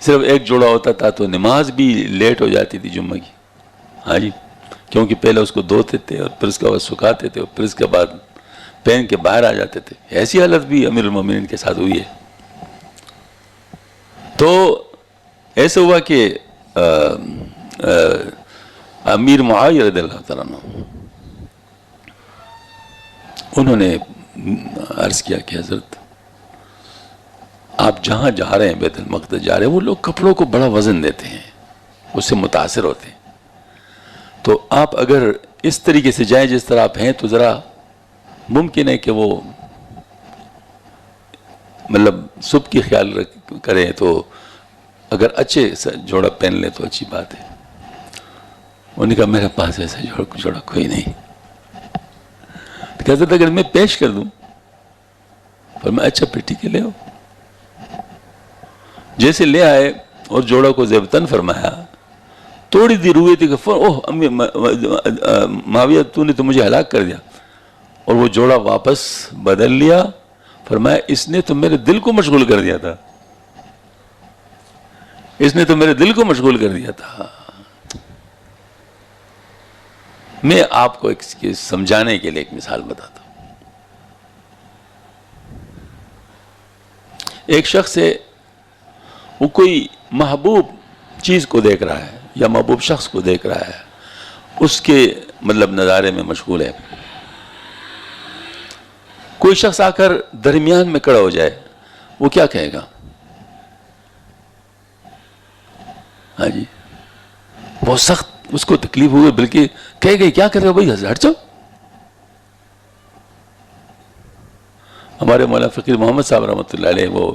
صرف ایک جوڑا ہوتا تھا تو نماز بھی لیٹ ہو جاتی تھی جمعہ کی. ہاں جی، کیونکہ پہلے اس کو دھوتے تھے اور پھر اس کے بعد سکھاتے تھے اور پھر اس کے بعد پہن کے باہر آ جاتے تھے. ایسی حالت بھی امیر المومنین کے ساتھ ہوئی ہے. تو ایسا ہوا کہ امیر معاویہ رضی اللہ تعالیٰ عنہ، انہوں نے عرض کیا کہ حضرت آپ جہاں جا رہے ہیں، بیت المقدس جا رہے ہیں، وہ لوگ کپڑوں کو بڑا وزن دیتے ہیں، اس سے متاثر ہوتے ہیں، تو آپ اگر اس طریقے سے جائیں جس طرح آپ ہیں تو ذرا ممکن ہے کہ وہ مطلب صبح کی خیال کریں، تو اگر اچھے جوڑا پہن لیں تو اچھی بات ہے۔ انہوں نے کہا میرے پاس ایسا جوڑا کوئی نہیں۔ حضرت اگر میں پیش کر دوں، پر میں اچھا پھر ٹھیک ہے لے آؤ۔ جیسے لے آئے اور جوڑا کو زیبتن فرمایا، تھوڑی دیر ہوئی تھی کہ اوہ امی معاویہ تو نے تو مجھے ہلاک کر دیا، اور وہ جوڑا واپس بدل لیا۔ فرمایا اس نے تو میرے دل کو مشغول کر دیا تھا، اس نے تو میرے دل کو مشغول کر دیا تھا۔ میں آپ کو سمجھانے کے لیے ایک مثال بتاتا ہوں۔ ایک شخص ہے، وہ کوئی محبوب چیز کو دیکھ رہا ہے یا محبوب شخص کو دیکھ رہا ہے، اس کے مطلب نظارے میں مشغول ہے۔ کوئی شخص آ کر درمیان میں کھڑا ہو جائے، وہ کیا کہے گا؟ ہاں جی، بہت سخت اس کو تکلیف ہوئی، بلکہ کہے گئے کیا کر رہے ہو بھائی، ہٹ جاؤ۔ ہمارے مولانا فقیر محمد صاحب رحمۃ اللہ علیہ وہ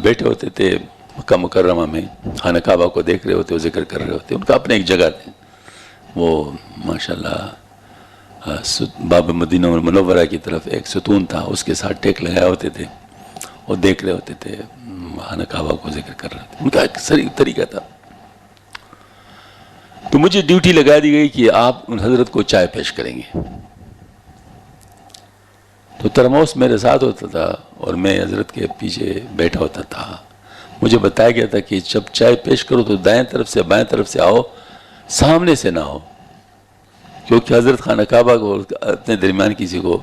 بیٹھے ہوتے تھے مکہ مکرمہ میں، خانہ کعبہ کو دیکھ رہے ہوتے، وہ ذکر کر رہے ہوتے، ان کا اپنے ایک جگہ تھے، وہ ماشاءاللہ باب مدینہ منورہ کی طرف ایک ستون تھا، اس کے ساتھ ٹیک لگائے ہوتے تھے اور دیکھ رہے ہوتے تھے، خانہ کعبہ کو ذکر کر رہے تھے، ان کا ایک طریقہ تھا۔ تو مجھے ڈیوٹی لگا دی گئی کہ آپ ان حضرت کو چائے پیش کریں گے۔ تو ترموس میرے ساتھ ہوتا تھا اور میں حضرت کے پیچھے بیٹھا ہوتا تھا۔ مجھے بتایا گیا تھا کہ جب چائے پیش کرو تو دائیں طرف سے بائیں طرف سے آؤ، سامنے سے نہ ہو، کیونکہ حضرت خانہ کعبہ کو اپنے درمیان کسی کو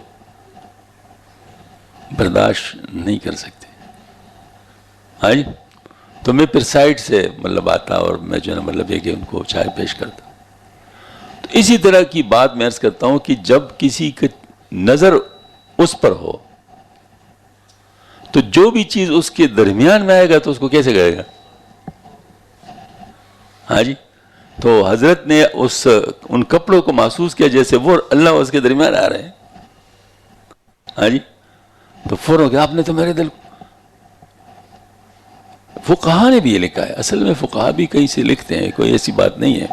برداشت نہیں کر سکتے۔ ہاں جی، تو میں پھر سائڈ سے مطلب آتا اور میں جو ہے نا مطلب یہ کہ ان کو چائے پیش کرتا۔ تو اسی طرح کی بات میں عرض کرتا ہوں کہ جب کسی کی نظر اس پر ہو تو جو بھی چیز اس کے درمیان میں آئے گا تو اس کو کیسے کہے گا؟ ہاں جی، تو حضرت نے ان کپڑوں کو محسوس کیا جیسے وہ اللہ اس کے درمیان آ رہے ہیں۔ ہاں جی، تو فوراً کہ آپ نے تو میرے دل کو، فقہا نے بھی یہ لکھا ہے، اصل میں فقہا بھی کہیں سے لکھتے ہیں، کوئی ایسی بات نہیں ہے،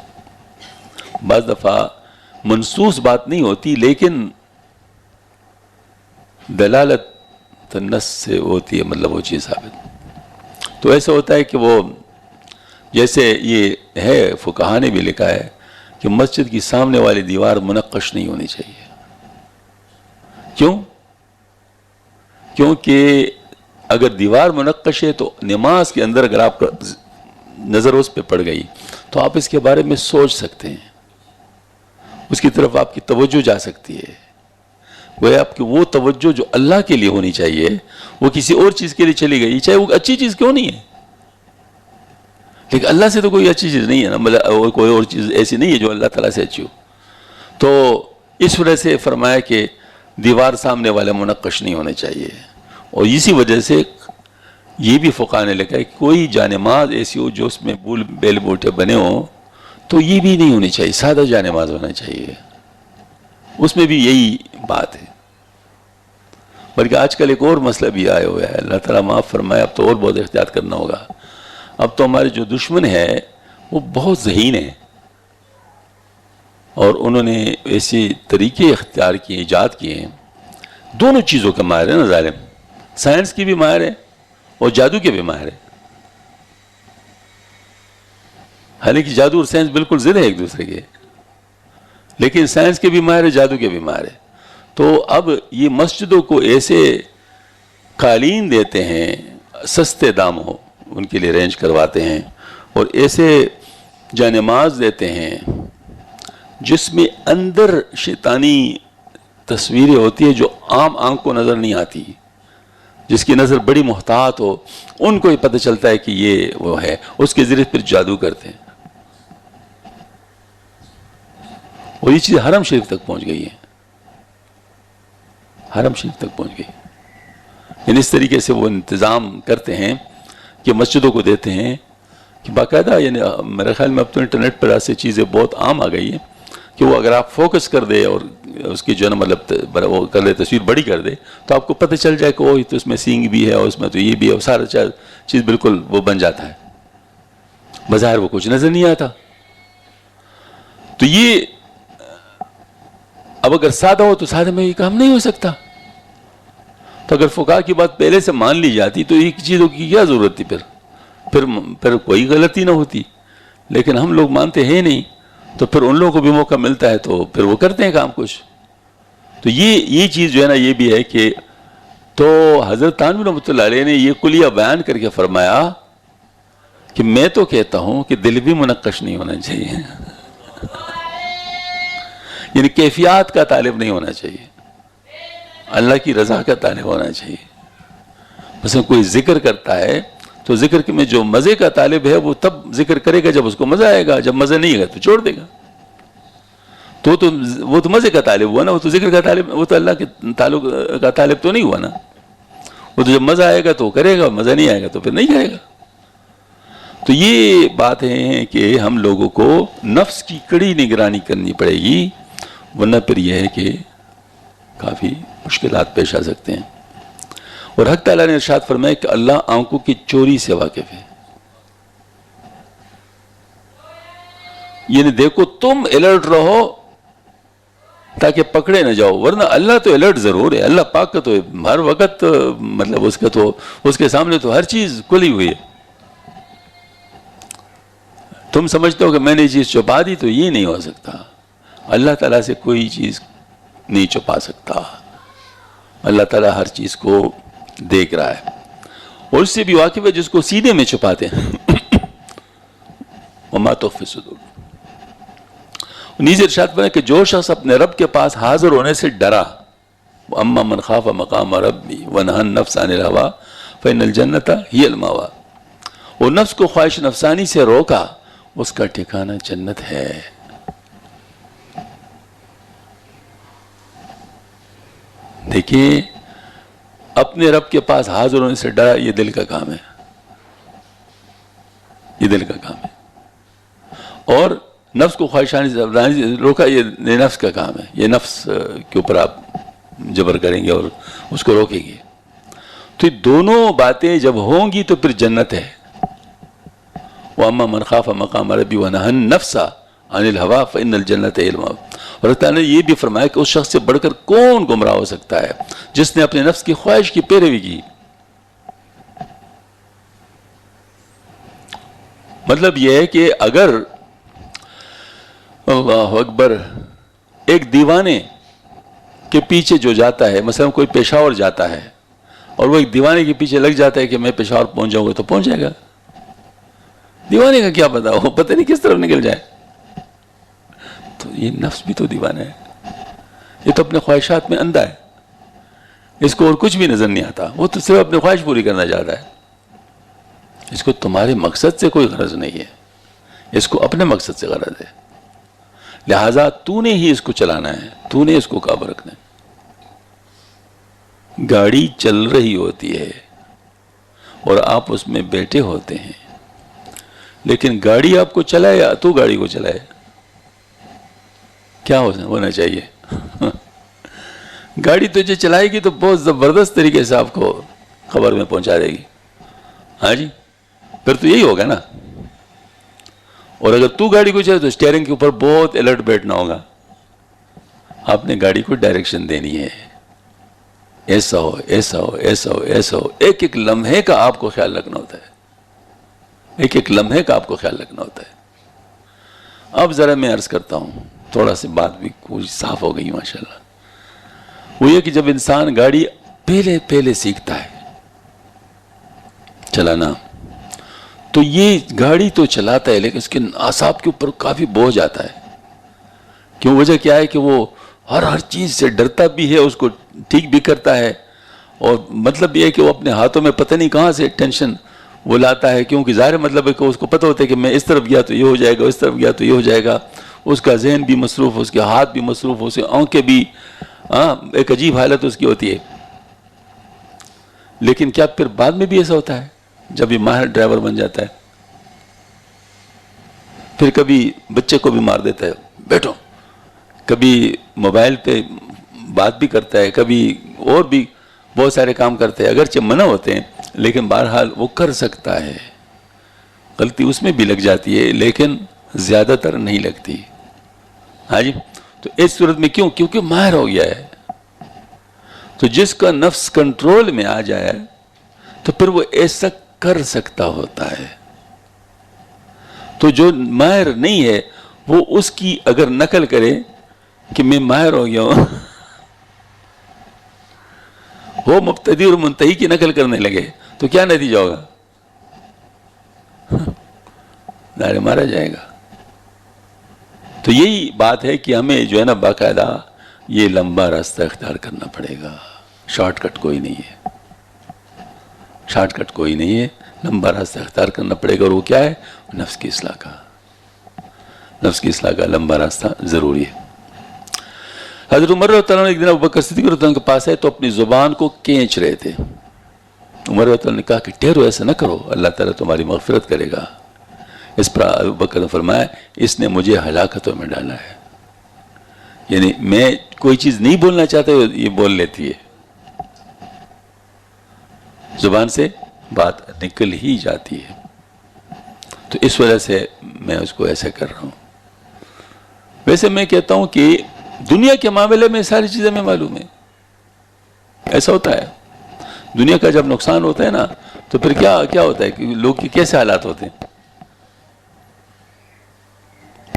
بعض دفعہ منصوص بات نہیں ہوتی لیکن دلالت نص سے ہوتی ہے، مطلب وہ چیز ثابت۔ تو ایسا ہوتا ہے کہ وہ جیسے یہ ہے، فقہا نے بھی لکھا ہے کہ مسجد کی سامنے والی دیوار منقش نہیں ہونی چاہیے۔ کیوں؟ کیونکہ اگر دیوار منقش ہے تو نماز کے اندر اگر آپ نظر اس پہ پڑ گئی تو آپ اس کے بارے میں سوچ سکتے ہیں، اس کی طرف آپ کی توجہ جا سکتی ہے، وہ آپ کی وہ توجہ جو اللہ کے لیے ہونی چاہیے وہ کسی اور چیز کے لیے چلی گئی، چاہے وہ اچھی چیز کیوں نہیں ہے، لیکن اللہ سے تو کوئی اچھی چیز نہیں ہے نا، کوئی اور چیز ایسی نہیں ہے جو اللہ تعالیٰ سے اچھی ہو۔ تو اس وجہ سے فرمایا کہ دیوار سامنے والے منقش نہیں ہونے چاہیے، اور اسی وجہ سے یہ بھی فقہا نے لکھا ہے کہ کوئی جانماز ایسی ہو جو اس میں بیل بوٹے بنے ہوں تو یہ بھی نہیں ہونی چاہیے، سادہ جانماز ہونا چاہیے، اس میں بھی یہی بات ہے۔ بلکہ آج کل ایک اور مسئلہ بھی آیا ہوا ہے، اللہ تعالیٰ معاف فرمائے، اب تو اور بہت احتیاط کرنا ہوگا۔ اب تو ہمارے جو دشمن ہیں وہ بہت ذہین ہیں، اور انہوں نے ایسے طریقے اختیار کیے، ایجاد کیے ہیں، دونوں چیزوں کے ماہر ہیں نا ظالم، سائنس کی بھی ماہر ہے اور جادو کے بھی ماہر ہے۔ حالانکہ جادو اور سائنس بالکل ضد ہے ایک دوسرے کے، لیکن سائنس کے بھی ماہر ہے، جادو کے بھی ماہر ہے۔ تو اب یہ مسجدوں کو ایسے قالین دیتے ہیں، سستے داموں ان کے لیے رینج کرواتے ہیں، اور ایسے جانماز دیتے ہیں جس میں اندر شیطانی تصویریں ہوتی ہیں جو عام آنکھ کو نظر نہیں آتی، جس کی نظر بڑی محتاط ہو ان کو ہی پتہ چلتا ہے کہ یہ وہ ہے، اس کے ذریعے پھر جادو کرتے ہیں۔ اور یہ چیز حرم شریف تک پہنچ گئی ہے، حرم شریف تک پہنچ گئی. یعنی اس طریقے سے وہ انتظام کرتے ہیں کہ مسجدوں کو دیتے ہیں کہ باقاعدہ، یعنی میرے خیال میں اب تو انٹرنیٹ پر ایسی چیزیں بہت عام آ گئی ہیں کہ وہ اگر آپ فوکس کر دے اور اس کی جو ہے نا مطلب وہ کر دے، تصویر بڑی کر دے، تو آپ کو پتہ چل جائے کہ تو اس میں سینگ بھی ہے اور اس میں تو یہ بھی ہے، اور سارا چیز بالکل وہ بن جاتا ہے. بظاہر وہ کچھ نظر نہیں آتا. تو یہ اب اگر سادہ ہو تو سادہ میں یہ کام نہیں ہو سکتا. تو اگر فقہا کی بات پہلے سے مان لی جاتی تو یہ چیزوں کی کیا ضرورت تھی پھر کوئی غلطی نہ ہوتی. لیکن ہم لوگ مانتے ہیں نہیں، تو پھر ان لوگوں کو بھی موقع ملتا ہے تو پھر وہ کرتے ہیں کام کچھ. تو یہ چیز جو ہے نا یہ بھی ہے کہ تو حضرت تھانوی رحمۃ اللہ علیہ نے یہ کلیہ بیان کر کے فرمایا کہ میں تو کہتا ہوں کہ دل بھی منقش نہیں ہونا چاہیے، یعنی کیفیات کا طالب نہیں ہونا چاہیے، اللہ کی رضا کا طالب ہونا چاہیے. مثلا کوئی ذکر کرتا ہے تو ذکر میں جو مزے کا طالب ہے وہ تب ذکر کرے گا جب اس کو مزہ آئے گا، جب مزہ نہیں ہے تو چھوڑ دے گا. وہ تو مزے کا طالب ہوا نا، وہ تو ذکر کا طالب، وہ تو اللہ کے تعلق کا طالب تو نہیں ہوا نا. وہ تو جب مزہ آئے گا تو کرے گا، مزہ نہیں آئے گا تو پھر نہیں کرے گا. تو یہ بات ہے کہ ہم لوگوں کو نفس کی کڑی نگرانی کرنی پڑے گی، ورنہ پھر یہ ہے کہ کافی مشکلات پیش آ سکتے ہیں. اور حق تعالیٰ نے ارشاد فرمایا کہ اللہ آنکھوں کی چوری سے واقف ہے. یعنی دیکھو تم الرٹ رہو تاکہ پکڑے نہ جاؤ، ورنہ اللہ تو الرٹ ضرور ہے. اللہ پاک کا تو ہر وقت مطلب اس کے سامنے تو ہر چیز کھلی ہوئی ہے. تم سمجھتے ہو کہ میں نے یہ چیز چھپا دی، تو یہ نہیں ہو سکتا. اللہ تعالیٰ سے کوئی چیز نہیں چھپا سکتا. اللہ تعالیٰ ہر چیز کو دیکھ رہا ہے، اور اس سے بھی واقف ہے جس کو سیدھے میں چھپاتے ہیں. وما تخفی الصدور. نیز ارشاد فرمایا کہ جو شخص اپنے رب کے پاس حاضر ہونے سے ڈرا، اما من خاف مقام ربی ونہى النفس عن الہوى فإن الجنۃ ہی المأوى. اور نفس کو خواہش نفسانی سے روکا، اس کا ٹھکانہ جنت ہے. دیکھیے، اپنے رب کے پاس حاضر ہونے سے ڈرا، یہ دل کا کام ہے، یہ دل کا کام ہے. اور نفس کو خواہشانی سے روکا، یہ نفس کا کام ہے. یہ نفس کے اوپر آپ جبر کریں گے اور اس کو روکیں گے. تو یہ دونوں باتیں جب ہوں گی تو پھر جنت ہے. وَأَمَّا مَنْ خَافَ مَقَامَ رَبِّهِ وَنَهَى النَّفْسَ عَنِ الْهَوَىٰ فَإِنَّ الْجَنَّةَ هِيَ الْمَأْوَىٰ. اور اللہ تعالیٰ نے یہ بھی فرمایا کہ اس شخص سے بڑھ کر کون گمراہ ہو سکتا ہے جس نے اپنے نفس کی خواہش کی پیروی کی. مطلب یہ ہے کہ اگر اللہ اکبر ایک دیوانے کے پیچھے جو جاتا ہے، مثلا کوئی پشاور جاتا ہے اور وہ ایک دیوانے کے پیچھے لگ جاتا ہے کہ میں پشاور پہنچ جاؤں گا، تو پہنچ جائے گا. دیوانے کا کیا پتا، وہ پتہ نہیں کس طرف نکل جائے. تو یہ نفس بھی تو دیوانہ ہے، یہ تو اپنے خواہشات میں اندھا ہے، اس کو اور کچھ بھی نظر نہیں آتا. وہ تو صرف اپنی خواہش پوری کرنا چاہتا ہے. اس کو تمہارے مقصد سے کوئی غرض نہیں ہے، اس کو اپنے مقصد سے غرض ہے. لہٰذا تو نے ہی اس کو چلانا ہے، تو نے اس کو قابو رکھنا ہے. گاڑی چل رہی ہوتی ہے اور آپ اس میں بیٹھے ہوتے ہیں، لیکن گاڑی آپ کو چلائے یا تو گاڑی کو چلائے؟ کیا ہونا چاہیے؟ گاڑی تجھے چلائے گی تو بہت زبردست طریقے سے آپ کو خبر میں پہنچا دے گی. ہاں جی، پھر تو یہی ہوگا نا. اور اگر تو گاڑی کو چلائے تو اسٹیئرنگ کے اوپر بہت الرٹ بیٹھنا ہوگا. آپ نے گاڑی کو ڈائریکشن دینی ہے، ایسا ہو ایسا ہو ایسا ہو ایسا ہو. ایک ایک لمحے کا آپ کو خیال رکھنا ہوتا ہے، ایک ایک لمحے کا آپ کو خیال رکھنا ہوتا ہے. اب ذرا میں عرض کرتا ہوں، تھوڑا سی بات بھی کچھ صاف ہو گئی ماشاءاللہ. وہ یہ کہ جب انسان گاڑی پہلے سیکھتا ہے چلانا، تو یہ گاڑی تو چلاتا ہے لیکن اس کے اعصاب کے اوپر کافی بوجھ آتا ہے. کیوں؟ وجہ کیا ہے کہ وہ ہر چیز سے ڈرتا بھی ہے، اس کو ٹھیک بھی کرتا ہے. اور مطلب یہ ہے کہ وہ اپنے ہاتھوں میں پتہ نہیں کہاں سے ٹینشن وہ لاتا ہے، کیونکہ ظاہر مطلب ہے کہ اس کو پتہ ہوتا ہے کہ میں اس طرف گیا تو یہ ہو جائے گا، اس طرف گیا تو یہ ہو جائے گا. اس کا ذہن بھی مصروف، اس کے ہاتھ بھی مصروف، اس کی آنکھیں بھی، ایک عجیب حالت اس کی ہوتی ہے. لیکن کیا پھر بعد میں بھی ایسا ہوتا ہے جب یہ ماہر ڈرائیور بن جاتا ہے؟ پھر کبھی بچے کو بھی مار دیتا ہے، بیٹھو، کبھی موبائل پہ بات بھی کرتا ہے، کبھی اور بھی بہت سارے کام کرتے ہیں، اگرچہ منع ہوتے ہیں لیکن بہرحال وہ کر سکتا ہے. غلطی اس میں بھی لگ جاتی ہے لیکن زیادہ تر نہیں لگتی. ہاں جی. تو اس صورت میں کیوں؟ کیونکہ ماہر ہو گیا ہے. تو جس کا نفس کنٹرول میں آ جائے تو پھر وہ ایسا کر سکتا ہوتا ہے. تو جو ماہر نہیں ہے وہ اس کی اگر نقل کرے کہ میں ماہر ہو گیا ہوں، وہ مبتدی اور منتہی کی نقل کرنے لگے تو کیا نتیجہ ہوگا؟ نعرے مارا جائے گا. تو یہی بات ہے کہ ہمیں جو ہے نا باقاعدہ یہ لمبا راستہ اختیار کرنا پڑے گا. شارٹ کٹ کوئی نہیں ہے، شارٹ کٹ کوئی نہیں ہے، لمبا راستہ اختیار کرنا پڑے گا. اور وہ کیا ہے؟ نفس کی اصلاح کا، نفس کی اصلاح کا لمبا راستہ ضروری ہے. حضرت عمر رضی اللہ عنہ ایک دن ابوبکر صدیق رضی اللہ عنہ کے پاس آئے تو اپنی زبان کو کھینچ رہے تھے. عمر رضی اللہ عنہ نے کہا کہ ٹھہرو، ایسا نہ کرو، اللہ تعالیٰ تمہاری مغفرت کرے گا. اس پر ابوبکر نے فرمایا اس نے مجھے ہلاکتوں میں ڈالا ہے. یعنی میں کوئی چیز نہیں بولنا چاہتا یہ بول لیتی ہے، زبان سے بات نکل ہی جاتی ہے. تو اس وجہ سے میں اس کو ایسے کر رہا ہوں. ویسے میں کہتا ہوں کہ دنیا کے معاملے میں ساری چیزیں میں معلوم ہے. ایسا ہوتا ہے دنیا کا جب نقصان ہوتا ہے نا تو پھر کیا ہوتا ہے کہ لوگ کے کیسے حالات ہوتے ہیں،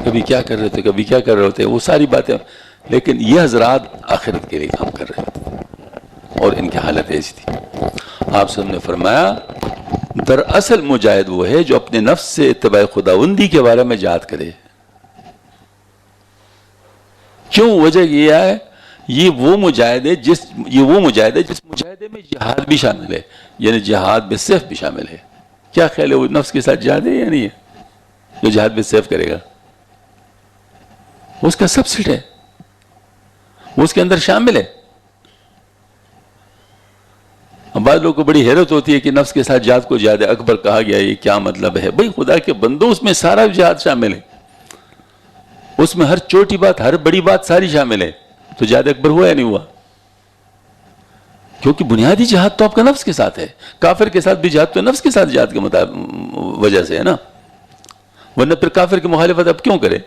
کبھی کیا کر رہے تھے، کبھی کیا کر رہے ہوتے ہیں، وہ ساری باتیں. لیکن یہ حضرات آخرت کے لیے کام کر رہے ہوتے اور ان کی حالت ایسی تھی. آپ سب نے فرمایا دراصل مجاہد وہ ہے جو اپنے نفس سے اتباع خداوندی کے بارے میں یاد کرے. کیوں؟ وجہ یہ ہے یہ وہ مجاہد ہے جس مجاہدے میں جہاد بھی شامل ہے، یعنی جہاد بالسیف بھی شامل ہے. کیا خیال ہے وہ نفس کے ساتھ جہاد ہے یا نہیں ہے جو جہاد بالسیف کرے گا؟ وہ اس کا سبسیٹ ہے، وہ اس کے اندر شامل ہے. بعض لوگوں کو بڑی حیرت ہوتی ہے کہ نفس کے ساتھ جہاد کو جہاد اکبر کہا گیا، یہ کیا مطلب ہے؟ بھئی خدا کے بندوں اس میں سارا جہاد شامل ہے، اس میں ہر چھوٹی بات ہر بڑی بات ساری شامل ہے. تو جہاد اکبر ہوا یا نہیں ہوا؟ کیونکہ بنیادی جہاد تو آپ کا نفس کے ساتھ ہے. کافر کے ساتھ بھی جہاد تو نفس کے ساتھ جہاد کے وجہ سے ہے نا، ورنہ پھر کافر کی مخالفت اب کیوں کرے؟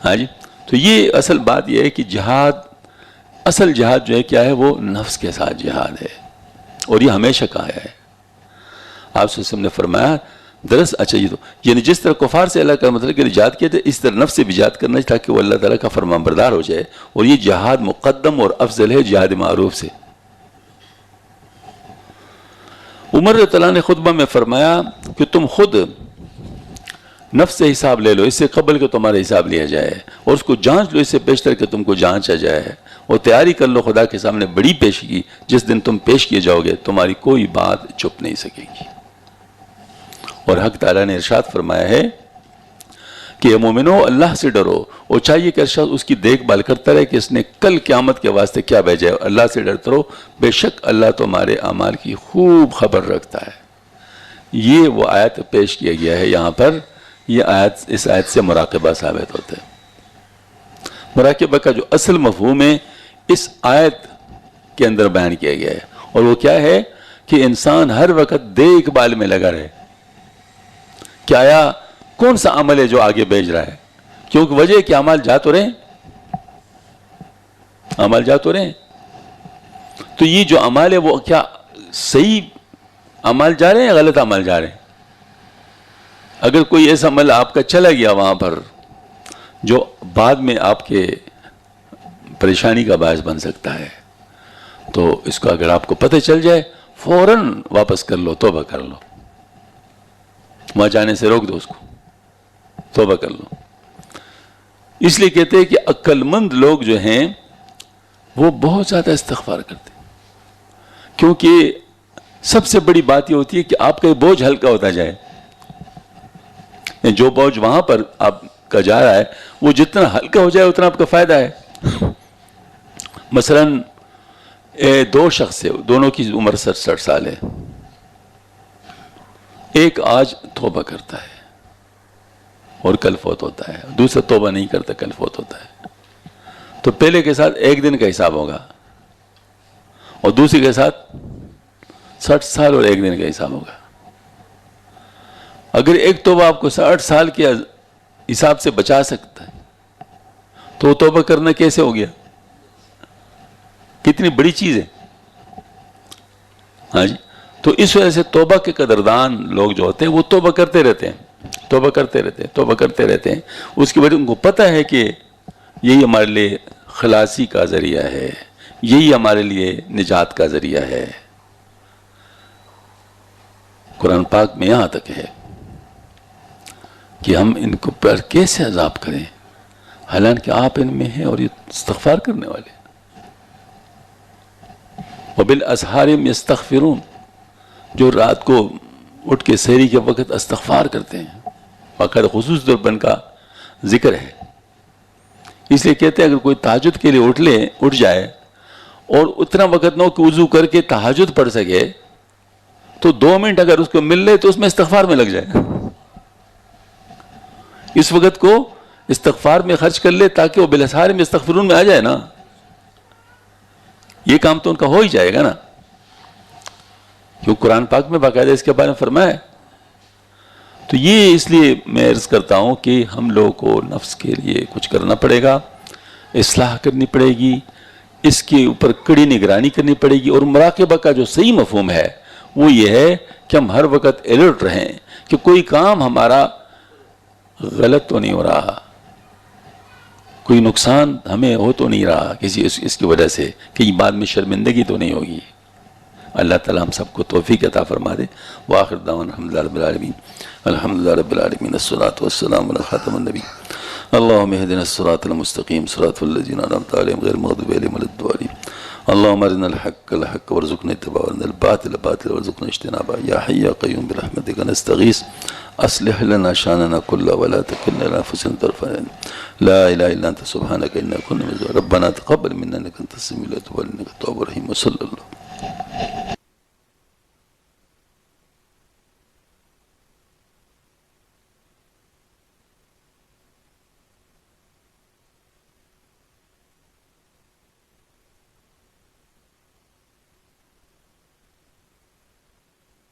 ہاں جی. تو یہ اصل بات یہ ہے کہ اصل جہاد جو ہے کیا ہے؟ وہ نفس کے ساتھ جہاد ہے، اور یہ ہمیشہ کہا ہے. آپ صلی اللہ علیہ وسلم نے فرمایا اچھا یہ تو یعنی جس طرح کفار سے اللہ کا مطلب کہ جہاد کیا تھا، اس طرح نفس سے بھی جہاد کرنا ہے تاکہ وہ اللہ تعالیٰ کا فرمان بردار ہو جائے. اور یہ جہاد مقدم اور افضل ہے جہاد معروف سے. عمر رضی اللہ عنہ نے خطبہ میں فرمایا کہ تم خود نفس سے حساب لے لو اس سے قبل کہ تمہارا حساب لیا جائے، اور اس کو جانچ لو اس سے پیشتر کہ تم کو جانچا جائے، اور تیاری کر لو خدا کے سامنے بڑی پیشگی. جس دن تم پیش کیے جاؤ گے تمہاری کوئی بات چھپ نہیں سکے گی. اور حق تعالیٰ نے ارشاد فرمایا ہے کہ اے مومنو اللہ سے ڈرو، اور چاہیے کہ ارشاد اس کی دیکھ بھال کرتا رہے کہ اس نے کل قیامت کے واسطے کیا بھیجا ہے. اللہ سے ڈرتے رہو، بے شک اللہ تمہارے اعمال کی خوب خبر رکھتا ہے. یہ وہ آیت پیش کیا گیا ہے یہاں پر. یہ آیت اس آیت سے مراقبہ ثابت ہوتا ہے. مراقبہ کا جو اصل مفہوم ہے اس آیت کے اندر بیان کیا گیا ہے، اور وہ کیا ہے کہ انسان ہر وقت دیکھ بھال میں لگا رہے کہ آیا کون سا عمل ہے جو آگے بھیج رہا ہے. کیونکہ وجہ ہے کہ اعمال جا تو رہے ہیں، اعمال جا تو رہے ہیں. تو یہ جو اعمال ہے وہ کیا صحیح اعمال جا رہے ہیں یا غلط اعمال جا رہے ہیں؟ اگر کوئی ایسا عمل آپ کا چلا گیا وہاں پر جو بعد میں آپ کے پریشانی کا باعث بن سکتا ہے، تو اس کو اگر آپ کو پتہ چل جائے فوراً واپس کر لو، توبہ کر لو، وہاں جانے سے روک دو اس کو، توبہ کر لو. اس لیے کہتے ہیں کہ عقل مند لوگ جو ہیں وہ بہت زیادہ استغفار کرتے ہیں، کیونکہ سب سے بڑی بات یہ ہوتی ہے کہ آپ کا بوجھ ہلکا ہوتا جائے. جو بوجھ وہاں پر آپ کا جا رہا ہے وہ جتنا ہلکا ہو جائے اتنا آپ کا فائدہ ہے. مثلاً دو شخص ہے، دونوں کی عمر 60 سال ہے. ایک آج توبہ کرتا ہے اور کل فوت ہوتا ہے، دوسرا توبہ نہیں کرتا کل فوت ہوتا ہے. تو پہلے کے ساتھ ایک دن کا حساب ہوگا اور دوسرے کے ساتھ 60 سال اور ایک دن کا حساب ہوگا. اگر ایک توبہ آپ کو 60 سال کے حساب سے بچا سکتا ہے تو وہ توبہ کرنا کیسے ہو گیا؟ کتنی بڑی چیز ہے. ہاں جی. تو اس وجہ سے توبہ کے قدردان لوگ جو ہوتے ہیں وہ توبہ کرتے رہتے ہیں، توبہ کرتے رہتے ہیں، توبہ کرتے رہتے ہیں. اس کی وجہ ان کو پتہ ہے کہ یہی ہمارے لیے خلاصی کا ذریعہ ہے، یہی ہمارے لیے نجات کا ذریعہ ہے. قرآن پاک میں یہاں تک ہے کہ ہم ان کو پر کیسے عذاب کریں حالانکہ آپ ان میں ہیں اور یہ استغفار کرنے والے. وبالاسحار هم یستغفرون، جو رات کو اٹھ کے سحری کے وقت استغفار کرتے ہیں، باقاعدہ خصوص طور پر ان کا ذکر ہے. اس لیے کہتے ہیں اگر کوئی تہجد کے لیے اٹھ جائے اور اتنا وقت نہ ہو کہ وضو کر کے تہجد پڑھ سکے تو 2 منٹ اگر اس کو مل لے تو اس میں استغفار میں لگ جائے. اس وقت کو استغفار میں خرچ کر لے تاکہ وہ بالاسحار میں یستغفرون میں آ جائے نا. یہ کام تو ان کا ہو ہی جائے گا نا، کیوں قرآن پاک میں باقاعدہ اس کے بارے میں فرمایا ہے. تو یہ اس لیے میں عرض کرتا ہوں کہ ہم لوگوں کو نفس کے لیے کچھ کرنا پڑے گا، اصلاح کرنی پڑے گی، اس کے اوپر کڑی نگرانی کرنی پڑے گی. اور مراقبہ کا جو صحیح مفہوم ہے وہ یہ ہے کہ ہم ہر وقت الرٹ رہیں کہ کوئی کام ہمارا غلط تو نہیں ہو رہا، کوئی نقصان ہمیں ہو تو نہیں رہا کسی اس کی وجہ سے، کہیں بعد میں شرمندگی تو نہیں ہوگی. اللہ تعالیٰ ہم سب کو توفیق عطا فرما دے. وآخر دعوانا الحمدللہ رب العالمین، الحمدللہ رب العالمین، الصلاۃ والسلام علی خاتم النبی. اللهم اهدنا الصراط المستقيم صراط الذين أنعمت عليهم غير المغضوب عليهم ولا الضالين. اللهم أرنا الحق الحق وارزقنا اتباعه وارنا الباطل باطلا وارزقنا اجتنابه. يا حي يا قيوم برحمتك نستغيث أصلح لنا شأننا كله ولا تكلنا إلى أنفسنا طرفة عين. لا إله إلا أنت سبحانك إنا كنا من الظالمين. ربنا تقبل منا إنك أنت السميع العليم وتب علينا إنك التواب الرحيم. وصلى الله